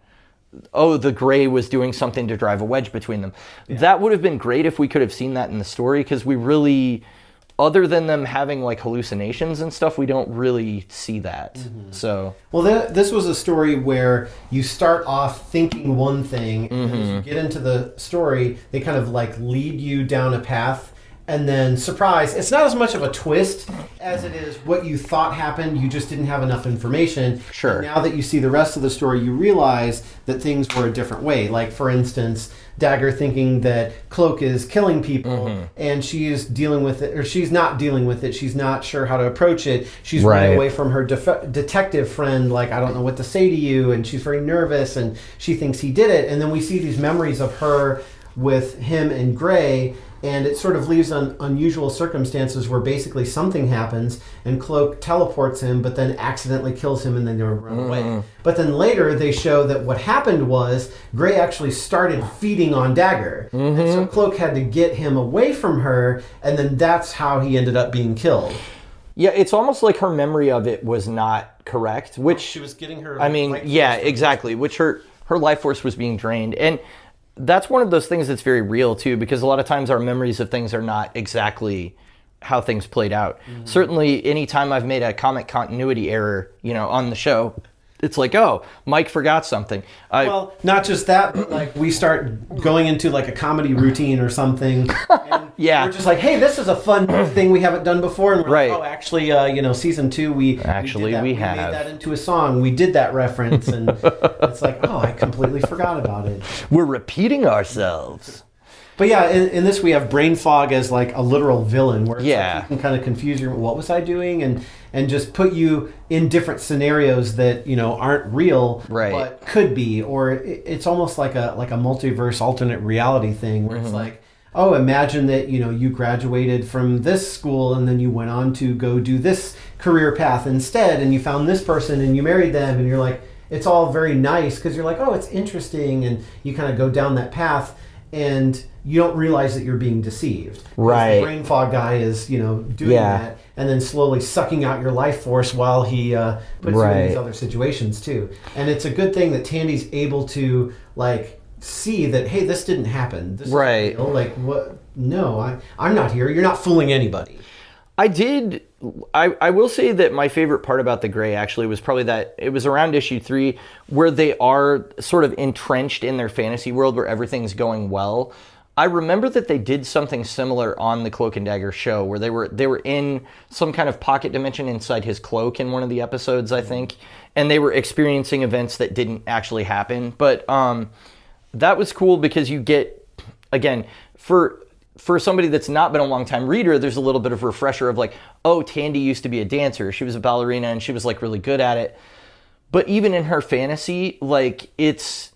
oh, the Gray was doing something to drive a wedge between them. Yeah. That would have been great if we could have seen that in the story, because we really, other than them having like hallucinations and stuff, we don't really see that. So, well, this was a story where you start off thinking one thing, and then as you get into the story, they kind of like lead you down a path, and then surprise, it's not as much of a twist as it is what you thought happened. You just didn't have enough information. Sure. And now that you see the rest of the story, you realize that things were a different way. Like, for instance, Dagger thinking that Cloak is killing people, and she's dealing with it, or she's not dealing with it. She's not sure how to approach it. She's running away from her detective friend, like, I don't know what to say to you, and she's very nervous, and she thinks he did it. And then we see these memories of her with him and Gray, And it sort of leaves unusual circumstances where basically something happens and Cloak teleports him, but then accidentally kills him and then they run away. But then later they show that what happened was Gray actually started feeding on Dagger. And so Cloak had to get him away from her, and then that's how he ended up being killed. Yeah, it's almost like her memory of it was not correct, which... She was getting her... I mean, yeah, exactly, which her life force was being drained. And that's one of those things that's very real, too, because a lot of times our memories of things are not exactly how things played out. Certainly, anytime I've made a comic continuity error, on the show, it's like, oh, Mike forgot something. Well, not just that, but like we start going into like a comedy routine or something. And Yeah. we're just like, hey, this is a fun thing we haven't done before. And we're Right. like, oh, actually, season 2, we We made have. that into a song. We did that reference. And it's like, oh, I completely forgot about it. We're repeating ourselves. But yeah, in this we have brain fog as like a literal villain, where it's Yeah. like you can kind of confuse you. What was I doing? And just put you in different scenarios that aren't real, Right. but could be. Or it's almost like a multiverse, alternate reality thing, where it's like, oh, imagine that you graduated from this school and then you went on to go do this career path instead, and you found this person and you married them, and you're like, it's all very nice because you're like, oh, it's interesting, and you kind of go down that path. And you don't realize that you're being deceived. Right. The brain fog guy is, doing that and then slowly sucking out your life force while he puts you in these other situations too. And it's a good thing that Tandy's able to like see that, hey, this didn't happen. This Right. is real. Like what? No, I'm not here. You're not fooling anybody. I will say that my favorite part about the Gray actually was probably that it was around issue 3 where they are sort of entrenched in their fantasy world where everything's going well. I remember that they did something similar on the Cloak and Dagger show where they were in some kind of pocket dimension inside his cloak in one of the episodes, I think, and they were experiencing events that didn't actually happen. But that was cool because you get, again, for somebody that's not been a long-time reader, there's a little bit of refresher of like, oh, Tandy used to be a dancer. She was a ballerina and she was like really good at it. But even in her fantasy, like it's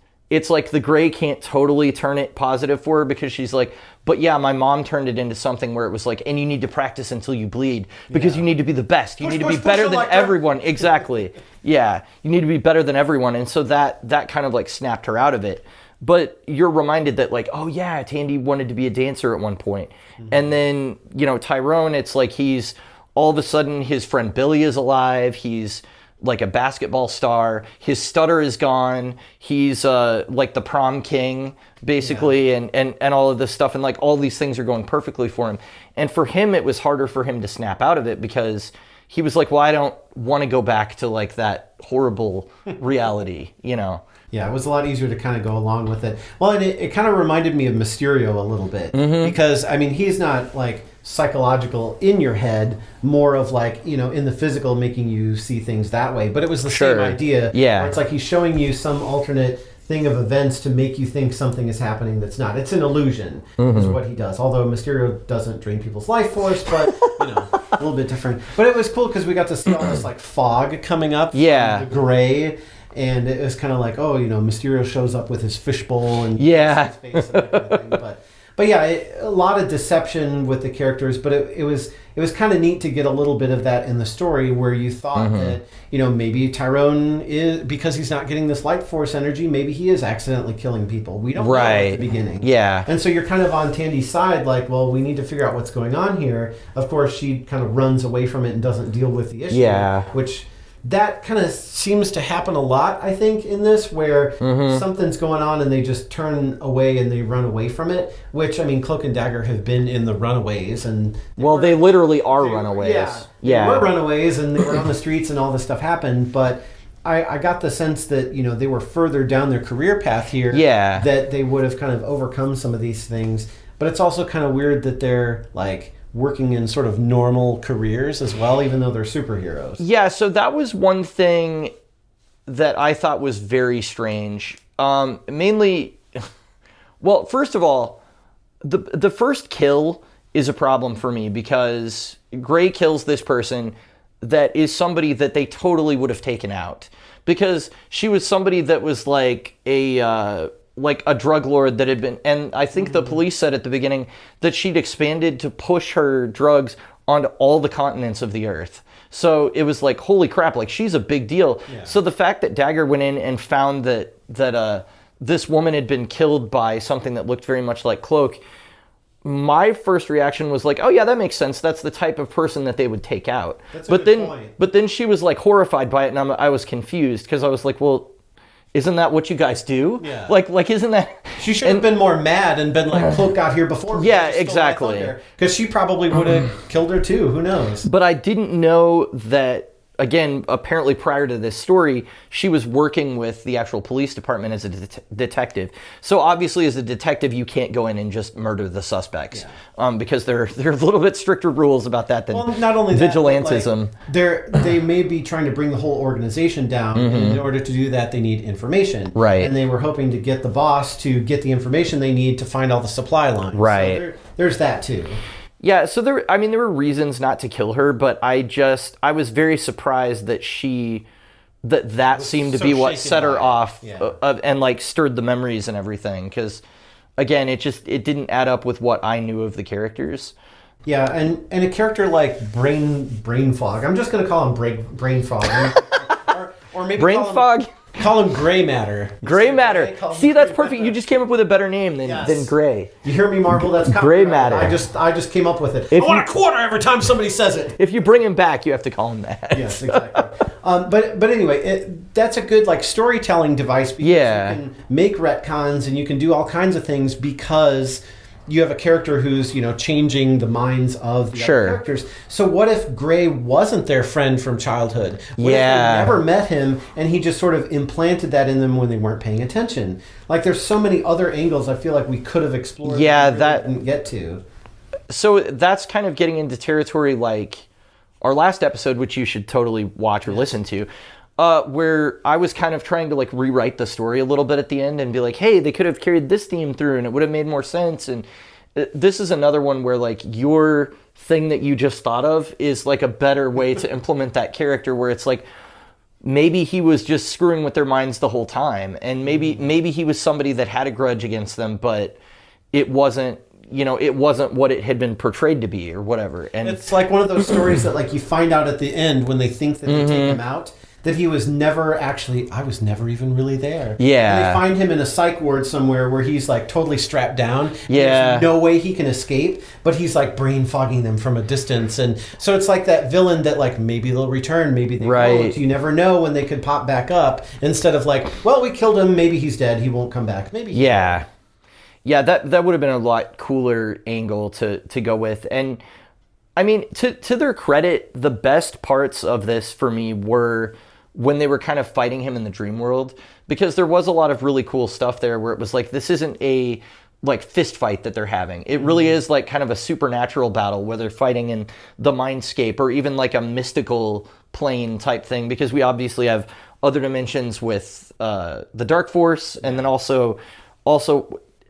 like the Gray can't totally turn it positive for her because she's like, but yeah, my mom turned it into something where it was like, and you need to practice until you bleed because you need to be the best. You need to be better than everyone. Exactly. Yeah. You need to be better than everyone. And so that kind of like snapped her out of it. But you're reminded that like, oh yeah, Tandy wanted to be a dancer at one point. And then, Tyrone, it's like he's all of a sudden his friend Billy is alive. He's like a basketball star. His stutter is gone. He's like the prom king, basically, and all of this stuff. And like all these things are going perfectly for him. And for him, it was harder for him to snap out of it because he was like, well, I don't want to go back to like that horrible reality, Yeah, it was a lot easier to kind of go along with it. Well, and it kind of reminded me of Mysterio a little bit. Because, I mean, he's not, like, psychological in your head, more of, like, in the physical, making you see things that way. But it was the same idea. Yeah. Where it's like he's showing you some alternate thing of events to make you think something is happening that's not. It's an illusion, is what he does. Although Mysterio doesn't drain people's life force, but, a little bit different. But it was cool because we got to see all this, like, fog coming up from the Gray. And it was kind of like, Mysterio shows up with his fishbowl and his face and that kind of thing. But yeah, a lot of deception with the characters. But it was kind of neat to get a little bit of that in the story where you thought that maybe Tyrone is, because he's not getting this light force energy, maybe he is accidentally killing people. We don't know at the beginning. Yeah. And so you're kind of on Tandy's side, like, well, we need to figure out what's going on here. Of course, she kind of runs away from it and doesn't deal with the issue. Yeah. Which that kind of seems to happen a lot, I think, in this, where something's going on and they just turn away and they run away from it, which, I mean, Cloak and Dagger have been in the runaways. And they literally are runaways. They were runaways and they were on the streets and all this stuff happened, but I got the sense that, they were further down their career path here, that they would have kind of overcome some of these things. But it's also kind of weird that they're, like, working in sort of normal careers as well, even though they're superheroes. Yeah, so that was one thing that I thought was very strange. Mainly, well, first of all, the first kill is a problem for me because Gray kills this person that is somebody that they totally would have taken out. Because she was somebody that was like a like a drug lord that had been, and I think the police said at the beginning that she'd expanded to push her drugs onto all the continents of the earth. So it was like, holy crap, like she's a big deal. Yeah. So the fact that Dagger went in and found that this woman had been killed by something that looked very much like Cloak, my first reaction was like, oh yeah, that makes sense. That's the type of person that they would take out. But then she was like horrified by it, and I was confused because I was like, well, isn't that what you guys do? Yeah. Like isn't that? She should have been more mad and been like, Cloak got here before. Yeah, exactly. Because she probably would have killed her too. Who knows? But I didn't know that. Again, apparently prior to this story, she was working with the actual police department as a detective. So obviously as a detective, you can't go in and just murder the suspects because there are a little bit stricter rules about that than not only vigilantism. That, like, they may be trying to bring the whole organization down. And in order to do that, they need information. Right. And they were hoping to get the boss to get the information they need to find all the supply lines. Right. So there's that too. Yeah, so there were reasons not to kill her, but I was very surprised that that seemed to be what set her off and like stirred the memories and everything. Because again, it didn't add up with what I knew of the characters. Yeah, and a character like Brain Fog. I'm just going to call him Brain Fog, or maybe Brain Fog. Call him Gray Matter. Gray Matter. See, that's perfect. You just came up with a better name than Gray. You hear me, Marvel? That's Gray Matter. I just came up with it. I want a quarter every time somebody says it. If you bring him back, you have to call him that. Yes, exactly. But anyway, that's a good like storytelling device because you can make retcons and you can do all kinds of things because you have a character who's, changing the minds of the other characters. So what if Gray wasn't their friend from childhood? What if they never met him and he just sort of implanted that in them when they weren't paying attention? Like there's so many other angles I feel like we could have explored that didn't get to. So that's kind of getting into territory like our last episode, which you should totally watch or listen to. Where I was kind of trying to like rewrite the story a little bit at the end and be like, hey, they could have carried this theme through and it would have made more sense. And this is another one where like your thing that you just thought of is like a better way to implement that character, where it's like maybe he was just screwing with their minds the whole time, and maybe he was somebody that had a grudge against them, but it wasn't what it had been portrayed to be or whatever. And it's like one of those stories that like you find out at the end when they think that they take him out, that he was never actually, I was never even really there. Yeah. And they find him in a psych ward somewhere where he's like totally strapped down. Yeah. There's no way he can escape, but he's like brain fogging them from a distance. And so it's like that villain that like maybe they'll return, maybe they won't. You never know when they could pop back up, instead of like, well, we killed him, maybe he's dead, he won't come back. Maybe he won't. Yeah, that would have been a lot cooler angle to go with. And I mean, to their credit, the best parts of this for me were when they were kind of fighting him in the dream world, because there was a lot of really cool stuff there where it was like, this isn't a like fist fight that they're having. It really is like kind of a supernatural battle where they're fighting in the mindscape or even like a mystical plane type thing, because we obviously have other dimensions with the Dark Force, and then also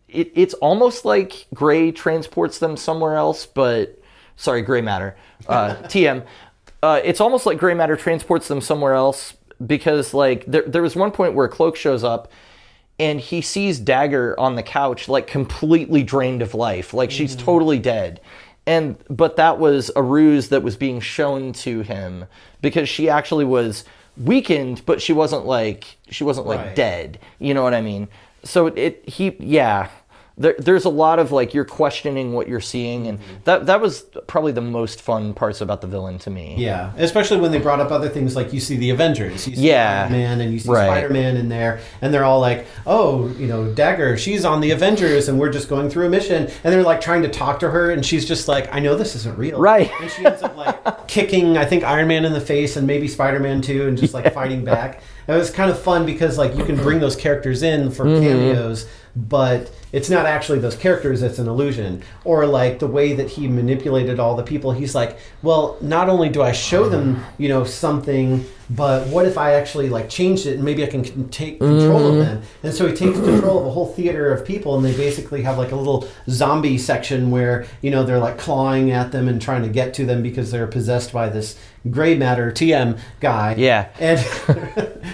it's almost like Gray transports them somewhere else, but sorry, Gray Matter, TM. It's almost like Gray Matter transports them somewhere else, because like there was one point where Cloak shows up and he sees Dagger on the couch, like completely drained of life, like she's totally dead. But that was a ruse that was being shown to him, because she actually was weakened, but she wasn't like dead. You know what I mean? So there's a lot of like, you're questioning what you're seeing, and that was probably the most fun parts about the villain to me. Yeah, especially when they brought up other things, like you see the Avengers, you see Iron Man, and you see Spider-Man in there, and they're all like, oh, Dagger, she's on the Avengers, and we're just going through a mission, and they're like trying to talk to her, and she's just like, I know this isn't real. Right. And she ends up like kicking, I think, Iron Man in the face, and maybe Spider-Man too, and just like fighting back. It was kind of fun because like you can bring those characters in for cameos, but it's not actually those characters, it's an illusion. Or like the way that he manipulated all the people, he's like, well, not only do I show them, something, but what if I actually like changed it and maybe I can take control of them? And so he takes control of a whole theater of people, and they basically have like a little zombie section where, they're like clawing at them and trying to get to them because they're possessed by this Gray Matter TM guy. Yeah. And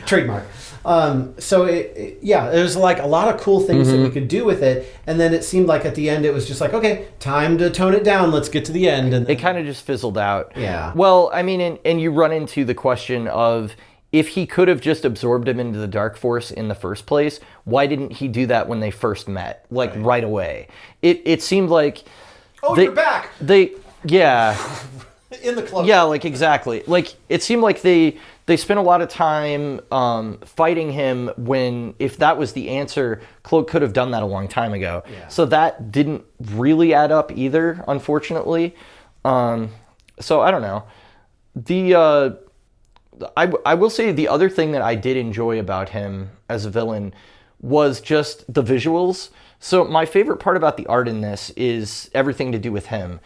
trademark. So there's like a lot of cool things that we could do with it, and then it seemed like at the end it was just like, okay, time to tone it down. Let's get to the end, and It kind of just fizzled out. Yeah. Well, I mean, and you run into the question of if he could have just absorbed him into the Dark Force in the first place, why didn't he do that when they first met, like right away? It seemed like you're back yeah. in the cloak. Yeah, like exactly. Like it seemed like they spent a lot of time fighting him when, if that was the answer, Cloak could have done that a long time ago. Yeah. So that didn't really add up either, unfortunately. So I don't know. I will say the other thing that I did enjoy about him as a villain was just the visuals. So my favorite part about the art in this is everything to do with him.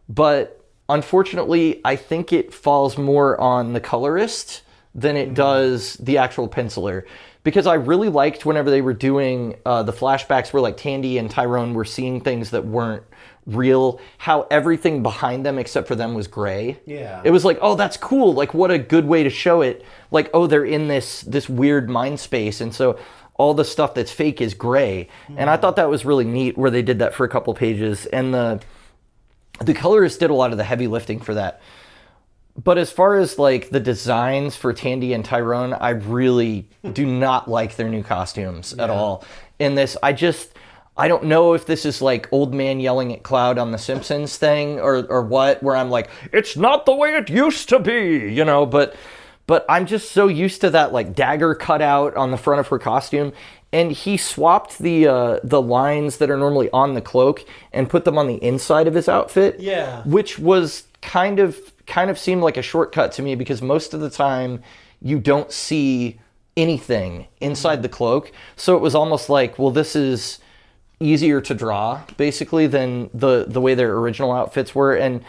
But unfortunately, I think it falls more on the colorist than it does the actual penciler. Because I really liked whenever they were doing the flashbacks where like Tandy and Tyrone were seeing things that weren't real, how everything behind them except for them was gray. Yeah. It was like, oh, that's cool. Like, what a good way to show it. Like, oh, they're in this weird mind space, and so all the stuff that's fake is gray. And I thought that was really neat where they did that for a couple pages. And the colorist did a lot of the heavy lifting for that. But as far as like the designs for Tandy and Tyrone, I really do not like their new costumes at all. In this, I don't know if this is like old man yelling at Cloud on the Simpsons thing or what, where I'm like, it's not the way it used to be, you know, but I'm just so used to that like dagger cutout on the front of her costume. And he swapped the lines that are normally on the cloak and put them on the inside of his outfit. Yeah. Which was kind of seemed like a shortcut to me, because most of the time you don't see anything inside the cloak. So it was almost like, well, this is easier to draw basically than the way their original outfits were. And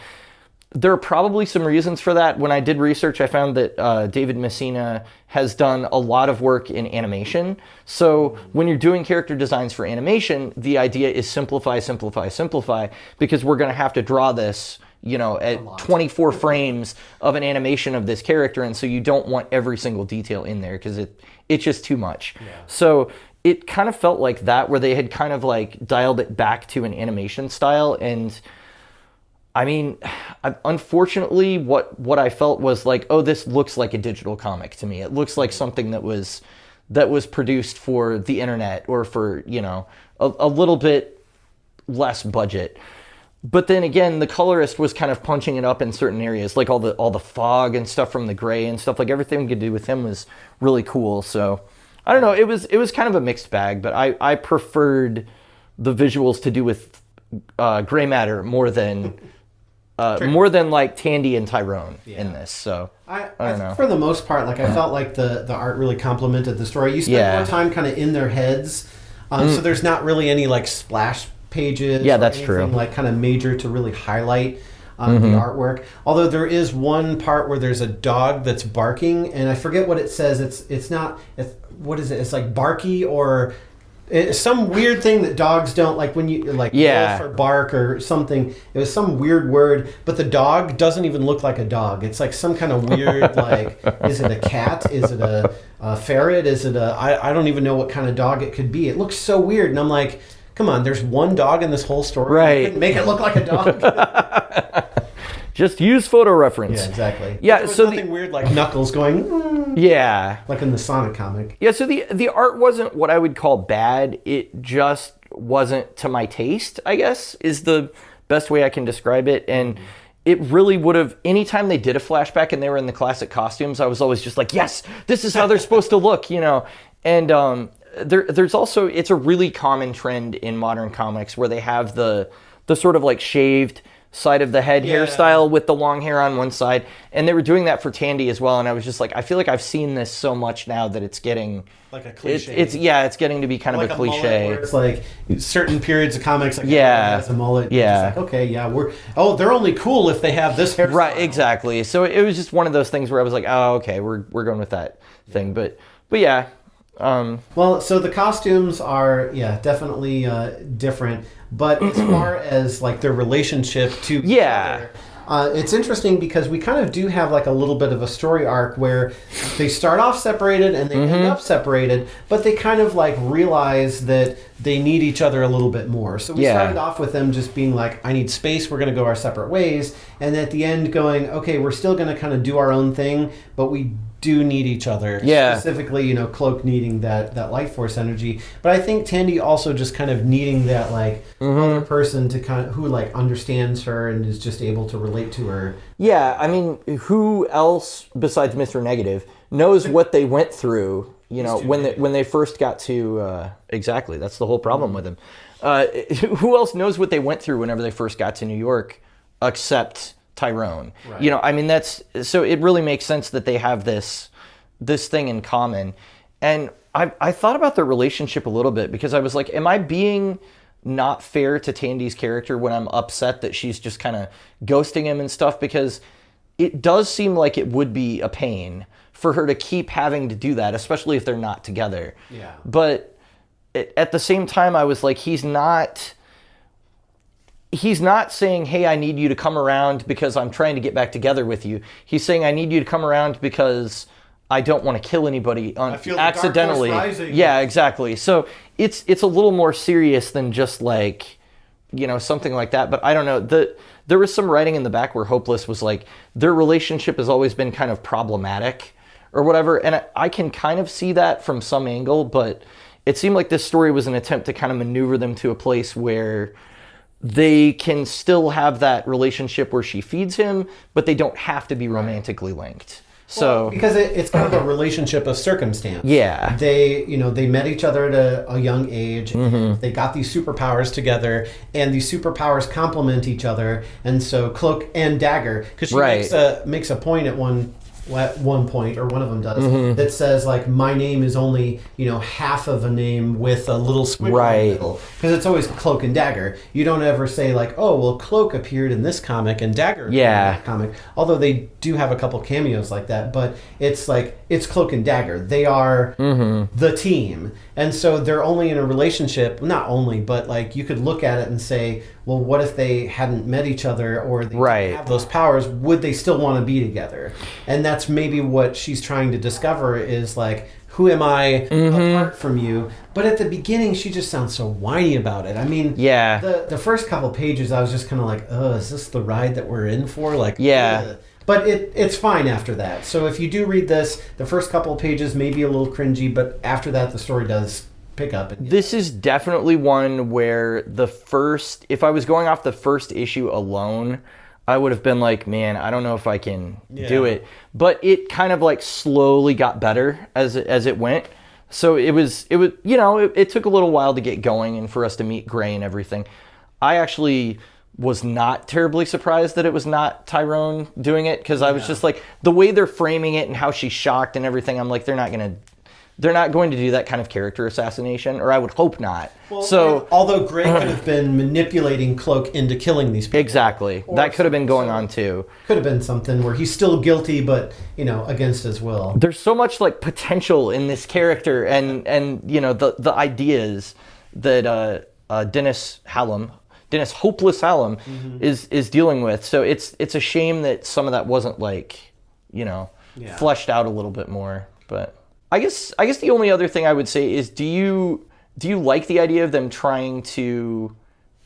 there are probably some reasons for that. When I did research, I found that David Messina has done a lot of work in animation. So when you're doing character designs for animation, the idea is simplify, simplify, simplify, because we're going to have to draw this, you know, at 24 frames of an animation of this character. And so you don't want every single detail in there because it's just too much. Yeah. So it kind of felt like that, where they had kind of like dialed it back to an animation style. And I mean, unfortunately, what I felt was like, oh, this looks like a digital comic to me. It looks like something that was produced for the internet or for, you know, a little bit less budget. But then again, the colorist was kind of punching it up in certain areas, like all the fog and stuff from the gray and stuff. Like everything we could do with him was really cool. So I don't know. It was kind of a mixed bag, but I preferred the visuals to do with gray matter more than like Tandy and Tyrone in this. So I don't know. For the most part, like I felt like the art really complemented the story. You spent more time kind of in their heads, so there's not really any like splash pages. Yeah, or that's anything true. Like kind of major to really highlight the artwork. Although there is one part where there's a dog that's barking, and I forget what it says. What is it? It's like barky or. It's some weird thing that dogs don't like when you like wolf or bark or something. It was some weird word, but the dog doesn't even look like a dog. It's like some kind of weird like, is it a cat? Is it a ferret? Is it I don't even know what kind of dog it could be. It looks so weird, and I'm like, come on, there's one dog in this whole story. Right. You couldn't make it look like a dog. Just use photo reference. Yeah, exactly. Yeah, there was so nothing weird like Knuckles going. Yeah. Like in the Sonic comic. Yeah, so the art wasn't what I would call bad. It just wasn't to my taste, I guess, is the best way I can describe it. And it really would have, anytime they did a flashback and they were in the classic costumes, I was always just like, yes, this is how they're supposed to look, you know. And there's also, it's a really common trend in modern comics where they have the sort of like shaved side of the head hairstyle with the long hair on one side, and they were doing that for Tandy as well. And I was just like, I feel like I've seen this so much now that it's getting like a cliche. It's getting to be kind of a cliche. It's like certain periods of comics, like has a mullet. Yeah. It's like, okay, they're only cool if they have this hairstyle. Right, exactly. So it was just one of those things where I was like, oh, okay, we're going with that thing. But yeah. Well, so the costumes are definitely different. But as far as like their relationship to each other, It's interesting because we kind of do have like a little bit of a story arc where they start off separated and they end up separated, but they kind of like realize that they need each other a little bit more. So we started off with them just being like, I need space, we're going to go our separate ways. And at the end going, okay, we're still going to kind of do our own thing, but we do need each other. Yeah. Specifically, you know, Cloak needing that life force energy. But I think Tandy also just kind of needing that like other person to kind of who like understands her and is just able to relate to her. Yeah, I mean, who else besides Mr. Negative knows what they went through, you know, when they first got to exactly, that's the whole problem with him. Who else knows what they went through whenever they first got to New York except Tyrone? Right. You know, I mean, that's so it really makes sense that they have this thing in common. And I thought about their relationship a little bit because I was like, am I being not fair to Tandy's character when I'm upset that she's just kind of ghosting him and stuff? Because it does seem like it would be a pain for her to keep having to do that, especially if they're not together. Yeah. But at the same time, I was like, he's not saying, hey, I need you to come around because I'm trying to get back together with you. He's saying, I need you to come around because I don't want to kill anybody accidentally. Yeah, exactly. So it's a little more serious than just like, you know, something like that. But I don't know. There was some writing in the back where Hopeless was like, their relationship has always been kind of problematic or whatever. And I can kind of see that from some angle, but it seemed like this story was an attempt to kind of maneuver them to a place where they can still have that relationship where she feeds him, but they don't have to be romantically linked. So because it's kind of a relationship of circumstance. Yeah. They met each other at a young age. They got these superpowers together, and these superpowers complement each other. And so Cloak and Dagger, because she makes a point at one point, or one of them does, that says like, my name is only, you know, half of a name with a little squiggle in the middle, because it's always Cloak and Dagger. You don't ever say like, oh well, Cloak appeared in this comic and Dagger appeared in that comic, although they do have a couple cameos like that. But it's like, it's Cloak and Dagger, they are the team. And so they're only in a relationship, not only, but like you could look at it and say, well, what if they hadn't met each other, or they didn't have those powers? Would they still want to be together? And that's maybe what she's trying to discover, is like, who am I apart from you? But at the beginning, she just sounds so whiny about it. I mean, the first couple pages, I was just kind of like, is this the ride that we're in for? Like, ugh. But it's fine after that. So if you do read this, the first couple of pages may be a little cringy, but after that, the story does pick up. This is definitely one where if I was going off the first issue alone, I would have been like, man, I don't know if I can do it. But it kind of like slowly got better as it went. So it was you know, it took a little while to get going and for us to meet Gray and everything. I actually was not terribly surprised that it was not Tyrone doing it, because I was just like, the way they're framing it and how she's shocked and everything, I'm like, they're not going to do that kind of character assassination, or I would hope not. Well, so although Gray could have been manipulating Cloak into killing these people. Exactly. That could have been going on too. Could have been something where he's still guilty, but, you know, against his will. There's so much like potential in this character, and you know, the ideas that Dennis Hopeless Hallam is dealing with. So it's a shame that some of that wasn't like, you know, fleshed out a little bit more. But I guess the only other thing I would say is, do you like the idea of them trying to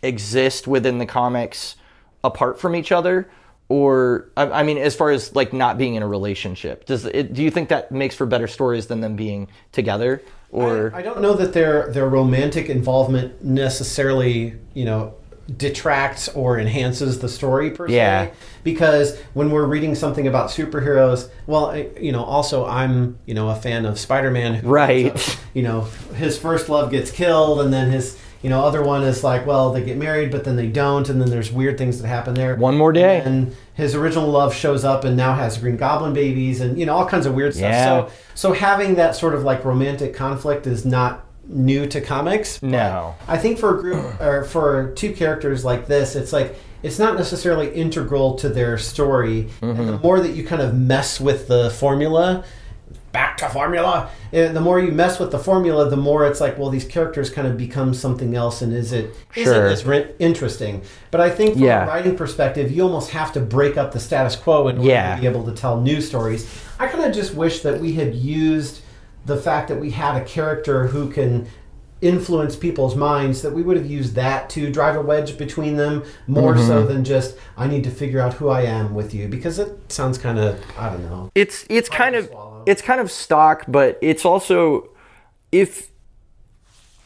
exist within the comics apart from each other? Or, I mean, as far as like not being in a relationship, do you think that makes for better stories than them being together? Or I don't know that their romantic involvement necessarily, you know, detracts or enhances the story per se, because when we're reading something about superheroes, well, you know, also I'm, you know, a fan of Spider-Man, who you know, his first love gets killed, and then his, you know, other one is like, well, they get married but then they don't, and then there's weird things that happen there. One more day, and his original love shows up and now has Green Goblin babies, and, you know, all kinds of weird stuff. So having that sort of like romantic conflict is not new to comics. No. I think for a group, or for two characters like this, it's like, it's not necessarily integral to their story. And the more that you kind of mess with the formula, back to formula. And the more you mess with the formula, the more it's like, well, these characters kind of become something else, and isn't as interesting. But I think from a writing perspective, you almost have to break up the status quo in order to be able to tell new stories. I kind of just wish that we had used the fact that we had a character who can influence people's minds, that we would have used that to drive a wedge between them more so than just, I need to figure out who I am with you, because it sounds kind of, I don't know. It's kind of stock, but it's also, if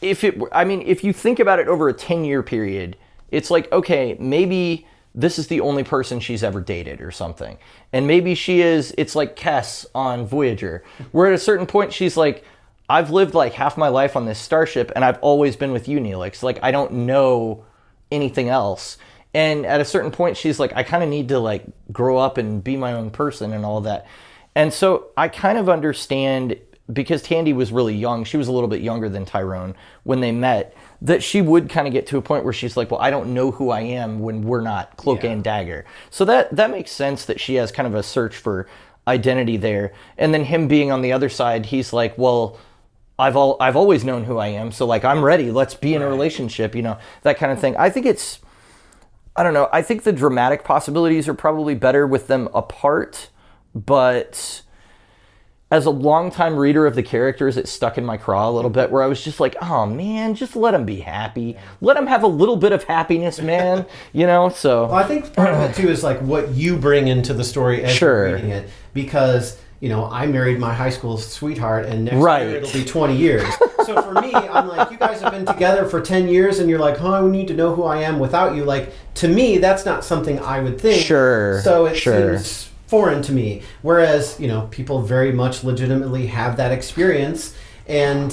you think about it over a 10-year period, it's like, okay, maybe this is the only person she's ever dated or something. And maybe it's like Kess on Voyager, where at a certain point she's like, I've lived like half my life on this starship and I've always been with you, Neelix. Like, I don't know anything else. And at a certain point, she's like, I kind of need to like grow up and be my own person and all that. And so I kind of understand, because Tandy was really young, she was a little bit younger than Tyrone when they met, that she would kind of get to a point where she's like, well, I don't know who I am when we're not Cloak and Dagger. So that makes sense that she has kind of a search for identity there. And then him being on the other side, he's like, well, I've always known who I am, so like I'm ready. Let's be in a relationship, that kind of thing. I think I don't know. I think the dramatic possibilities are probably better with them apart, but as a longtime reader of the characters, it stuck in my craw a little bit, where I was just like, oh man, just let them be happy. Let them have a little bit of happiness, man. So. Well, I think part of it too is like what you bring into the story as you're reading it, because I married my high school sweetheart, and next year it'll be 20 years. So for me, I'm like, you guys have been together for 10 years, and you're like, I need to know who I am without you. Like, to me, that's not something I would think. Sure. So it seems foreign to me. Whereas, people very much legitimately have that experience, and,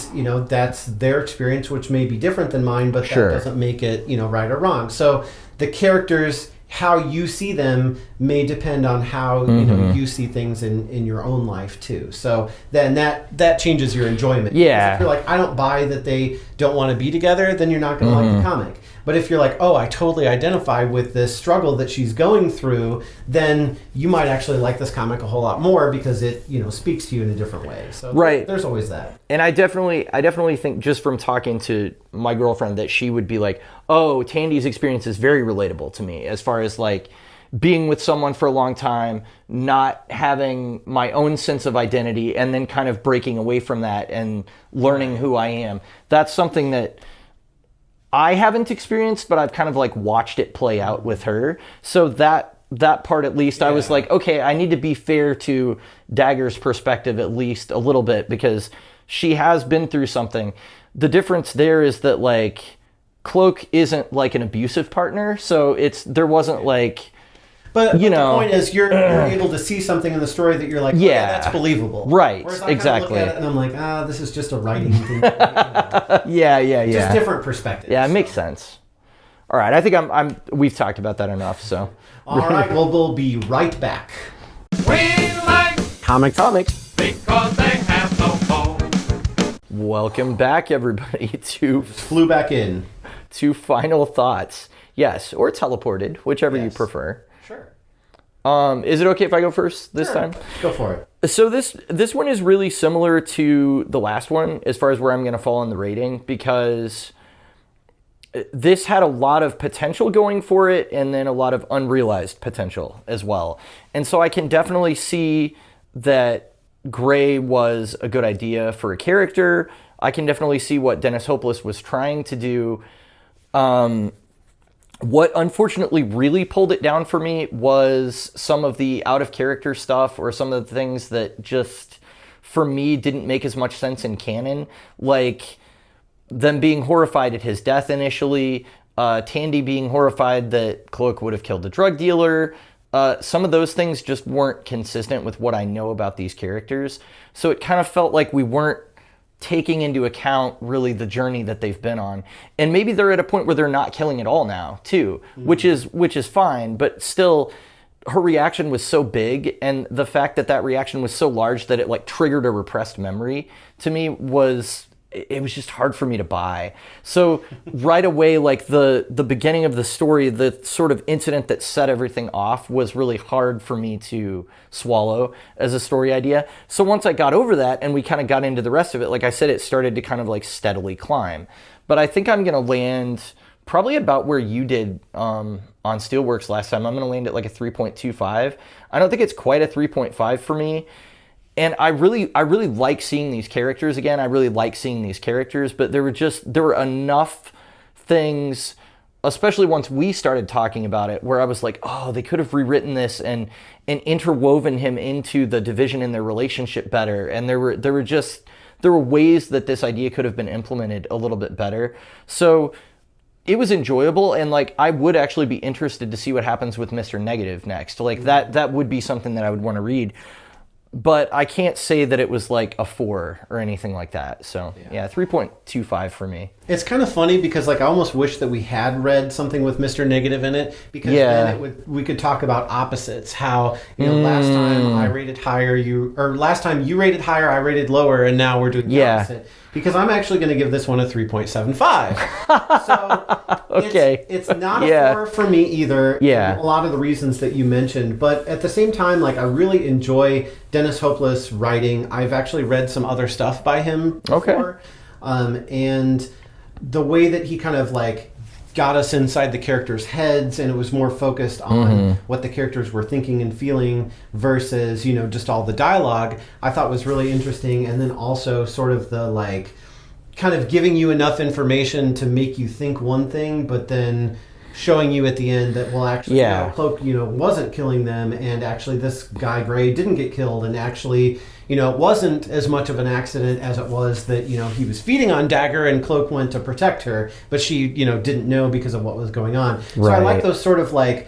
that's their experience, which may be different than mine, but that doesn't make it, right or wrong. So the characters, how you see them may depend on how you see things in your own life too. So then that changes your enjoyment. Yeah. Because if you're like, I don't buy that they don't want to be together, then you're not going to like the comic. But if you're like, oh, I totally identify with this struggle that she's going through, then you might actually like this comic a whole lot more, because it speaks to you in a different way. So there's always that. And I definitely think, just from talking to my girlfriend, that she would be like, oh, Tandy's experience is very relatable to me, as far as like being with someone for a long time, not having my own sense of identity, and then kind of breaking away from that and learning who I am. That's something that I haven't experienced, but I've kind of like watched it play out with her. So that part, at least, I was like, okay, I need to be fair to Dagger's perspective at least a little bit, because she has been through something. The difference there is that like Cloak isn't like an abusive partner, so there wasn't like. But the point is, you're able to see something in the story that you're like, that's believable. Right, Whereas I exactly. Look at it and I'm like, this is just a writing thing. Yeah. Just different perspectives. Yeah, it makes sense. All right, I think we've talked about that enough, so. All right, well, we'll be right back. We like Comics. because they have no home. Welcome back, everybody, Flew back in. to Final Thoughts. Yes, or teleported, whichever you prefer. Sure. Is it okay if I go first this time? Go for it. So this one is really similar to the last one as far as where I'm going to fall in the rating, because this had a lot of potential going for it, and then a lot of unrealized potential as well. And so I can definitely see that Gray was a good idea for a character. I can definitely see what Dennis Hopeless was trying to do. What unfortunately really pulled it down for me was some of the out-of-character stuff, or some of the things that just, for me, didn't make as much sense in canon. Like them being horrified at his death initially, Tandy being horrified that Cloak would have killed the drug dealer. Some of those things just weren't consistent with what I know about these characters. So it kind of felt like we weren't taking into account really the journey that they've been on. And maybe they're at a point where they're not killing at all now too, which is fine, but still her reaction was so big, and the fact that reaction was so large that it like triggered a repressed memory, to me it was just hard for me to buy. So right away, like the beginning of the story, the sort of incident that set everything off was really hard for me to swallow as a story idea. So once I got over that and we kind of got into the rest of it, like I said, it started to kind of like steadily climb. But I think I'm going to land probably about where you did on Steelworks last time. I'm going to land at like a 3.25. I don't think it's quite a 3.5 for me. And I really like seeing these characters again. I really like seeing these characters, but there were enough things, especially once we started talking about it, where I was like, oh, they could have rewritten this and interwoven him into the division in their relationship better. And there were ways that this idea could have been implemented a little bit better. So it was enjoyable, and like I would actually be interested to see what happens with Mr. Negative next. Like that would be something that I would want to read. But I can't say that it was like a 4 or anything like that. So yeah, 3.25 for me. It's kind of funny because like I almost wish that we had read something with Mr. Negative in it, because then we could talk about opposites. How last time I rated higher, last time you rated higher, I rated lower, and now we're doing the opposite. Because I'm actually going to give this one a 3.75. So okay, it's not a 4 for me either. Yeah, a lot of the reasons that you mentioned, but at the same time, like I really enjoy Dennis Hopeless writing. I've actually read some other stuff by him before, and the way that he kind of like got us inside the characters' heads, and it was more focused on what the characters were thinking and feeling versus, just all the dialogue, I thought was really interesting. And then also sort of the like kind of giving you enough information to make you think one thing, but then showing you at the end that, well, actually, Cloak, wasn't killing them, and actually this guy Gray didn't get killed, and actually, it wasn't as much of an accident as it was that, he was feeding on Dagger and Cloak went to protect her, but she, didn't know because of what was going on. So I like those sort of like,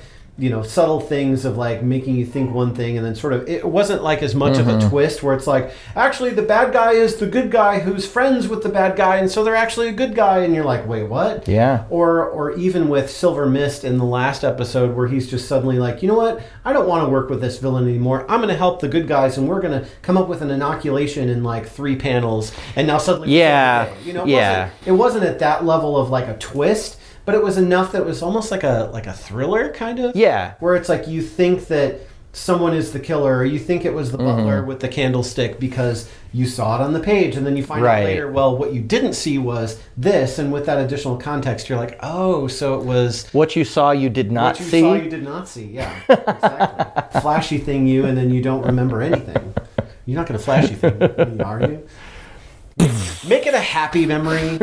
subtle things of like making you think one thing, and then sort of, it wasn't like as much of a twist where it's like, actually the bad guy is the good guy who's friends with the bad guy, and so they're actually a good guy, and you're like, wait, what? Yeah. Or even with Silver Mist in the last episode where he's just suddenly like, you know what? I don't want to work with this villain anymore. I'm going to help the good guys, and we're going to come up with an inoculation in like 3 panels, and now suddenly it wasn't at that level of like a twist. But it was enough that it was almost like a thriller kind of. Yeah. Where it's like you think that someone is the killer, or you think it was the butler with the candlestick because you saw it on the page, and then you find out later, well, what you didn't see was this, and with that additional context, you're like, oh, so it was... What you saw you did not see? What you saw you did not see, yeah. Exactly. Flashy thing you, and then you don't remember anything. You're not going to flashy thing me, are you? Make it a happy memory.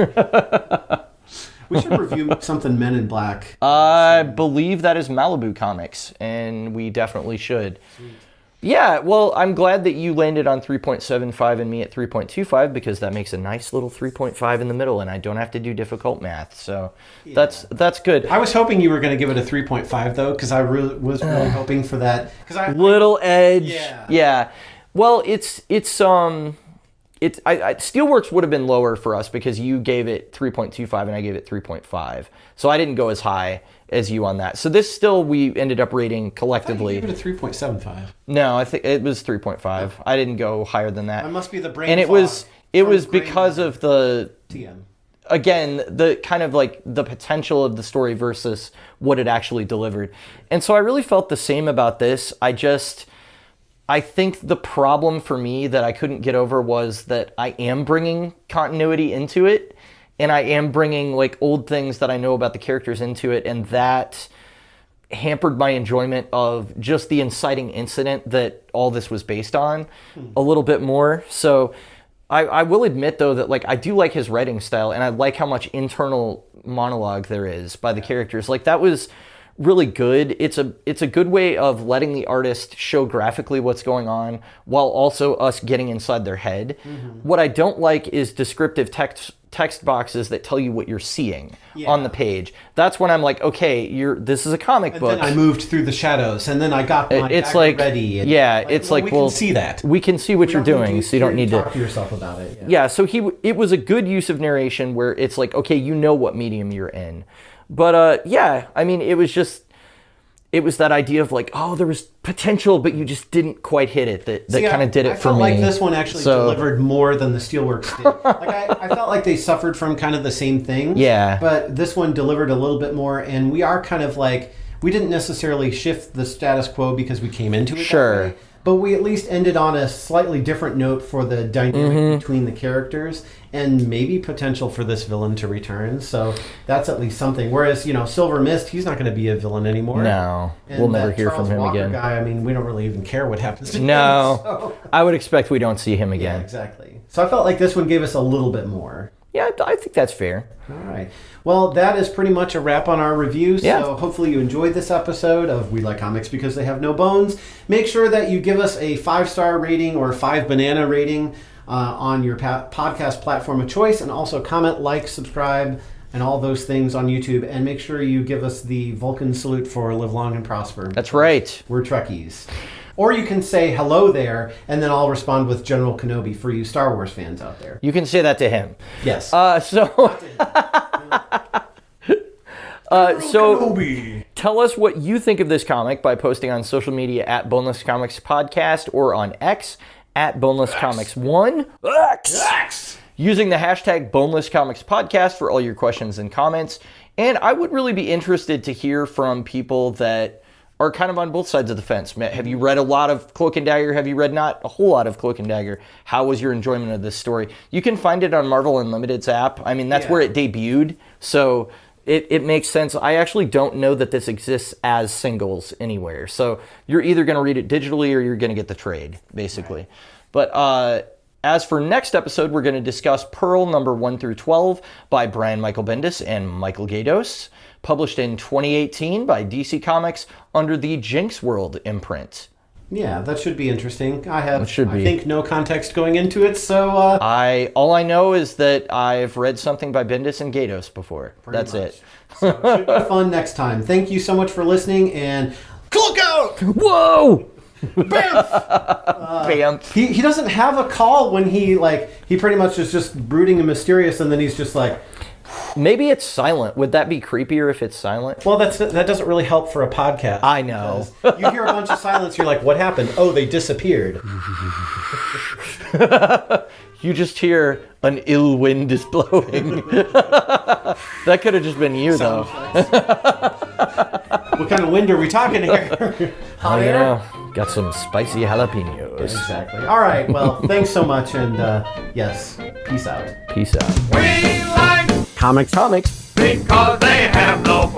We should review something Men in Black. I believe that is Malibu Comics, and we definitely should. Sweet. Yeah, well, I'm glad that you landed on 3.75 and me at 3.25, because that makes a nice little 3.5 in the middle, and I don't have to do difficult math, so that's good. I was hoping you were going to give it a 3.5, though, because I was really hoping for that. Little edge. Yeah. Well, Steelworks would have been lower for us because you gave it 3.25 and I gave it 3.5. So I didn't go as high as you on that. So this still, we ended up rating collectively. I thought you gave it a 3.75. No, I think it was 3.5. I didn't go higher than that. That must be the brain And it was because of the... TM. Again, the kind of like the potential of the story versus what it actually delivered. And so I really felt the same about this. I think the problem for me that I couldn't get over was that I am bringing continuity into it, and I am bringing like old things that I know about the characters into it, and that hampered my enjoyment of just the inciting incident that all this was based on a little bit more. So I will admit, though, that like I do like his writing style, and I like how much internal monologue there is by the characters. Like that was really good. It's a good way of letting the artist show graphically what's going on while also us getting inside their head. What I don't like is descriptive text boxes that tell you what you're seeing on the page. That's when I'm like, okay, this is a comic book. Then I moved through the shadows, and then I got my dagger ready. And we can see that. We can see what you're doing, so you don't need to talk to yourself about it. Yeah, so it was a good use of narration where it's like, okay, you know what medium you're in. But I mean, it was just, it was that idea of like, oh, there was potential, but you just didn't quite hit it. That kind of did it for me. I felt like this one actually delivered more than the Steelworks did. Like I felt like they suffered from kind of the same thing. Yeah. But this one delivered a little bit more, and we are kind of like, we didn't necessarily shift the status quo because we came into it Sure. that way, but we at least ended on a slightly different note for the dynamic between the characters and maybe potential for this villain to return. So that's at least something. Whereas, Silver Mist, he's not going to be a villain anymore. No, And we'll never that hear Charles from him Walker again. guy, I mean, we don't really even care what happens to him. No, So. I would expect we don't see him Yeah, again. exactly. So I felt like this one gave us a little bit more. Yeah, I think that's fair. All right. Well, that is pretty much a wrap on our review. So Yeah. hopefully you enjoyed this episode of We Like Comics Because They Have No Bones. Make sure that you give us a 5-star rating or 5-banana rating on your podcast platform of choice. And also comment, like, subscribe, and all those things on YouTube. And make sure you give us the Vulcan salute for Live Long and Prosper. That's right. We're Trekkies. Or you can say hello there, and then I'll respond with General Kenobi for you Star Wars fans out there. You can say that to him. Yes. So Kenobi. tell us what you think of this comic by posting on social media at Boneless Comics Podcast or on X at Boneless Comics 1. X! Using the hashtag Boneless Comics Podcast for all your questions and comments. And I would really be interested to hear from people that are kind of on both sides of the fence. Have you read a lot of Cloak and Dagger? Have you read not a whole lot of Cloak and Dagger? How was your enjoyment of this story? You can find it on Marvel Unlimited's app. I mean, that's where it debuted, so it makes sense. I actually don't know that this exists as singles anywhere. So you're either going to read it digitally or you're going to get the trade, basically. Right. But as for next episode, we're going to discuss Pearl number 1 through 12 by Brian Michael Bendis and Michael Gaydos, published in 2018 by DC Comics under the Jinx World imprint. Yeah, that should be interesting. I be. think, no context going into it, so... all I know is that I've read something by Bendis and Gaydos before. That's much. it. So it should be fun next time. Thank you so much for listening, and... Look out! Whoa! Bamf! Bamf. He doesn't have a call when he pretty much is just brooding and mysterious, and then he's just like... Maybe it's silent. Would that be creepier if it's silent? Well, that doesn't really help for a podcast. I know. You hear a bunch of silence, you're like, what happened? Oh, they disappeared. You just hear an ill wind is blowing. That could have just been you, though. What kind of wind are we talking here? Hot air? Yeah. Got some spicy jalapenos. Exactly. All right, well, thanks so much, and yes, peace out. Peace out. We like Comics. Comics. because they have no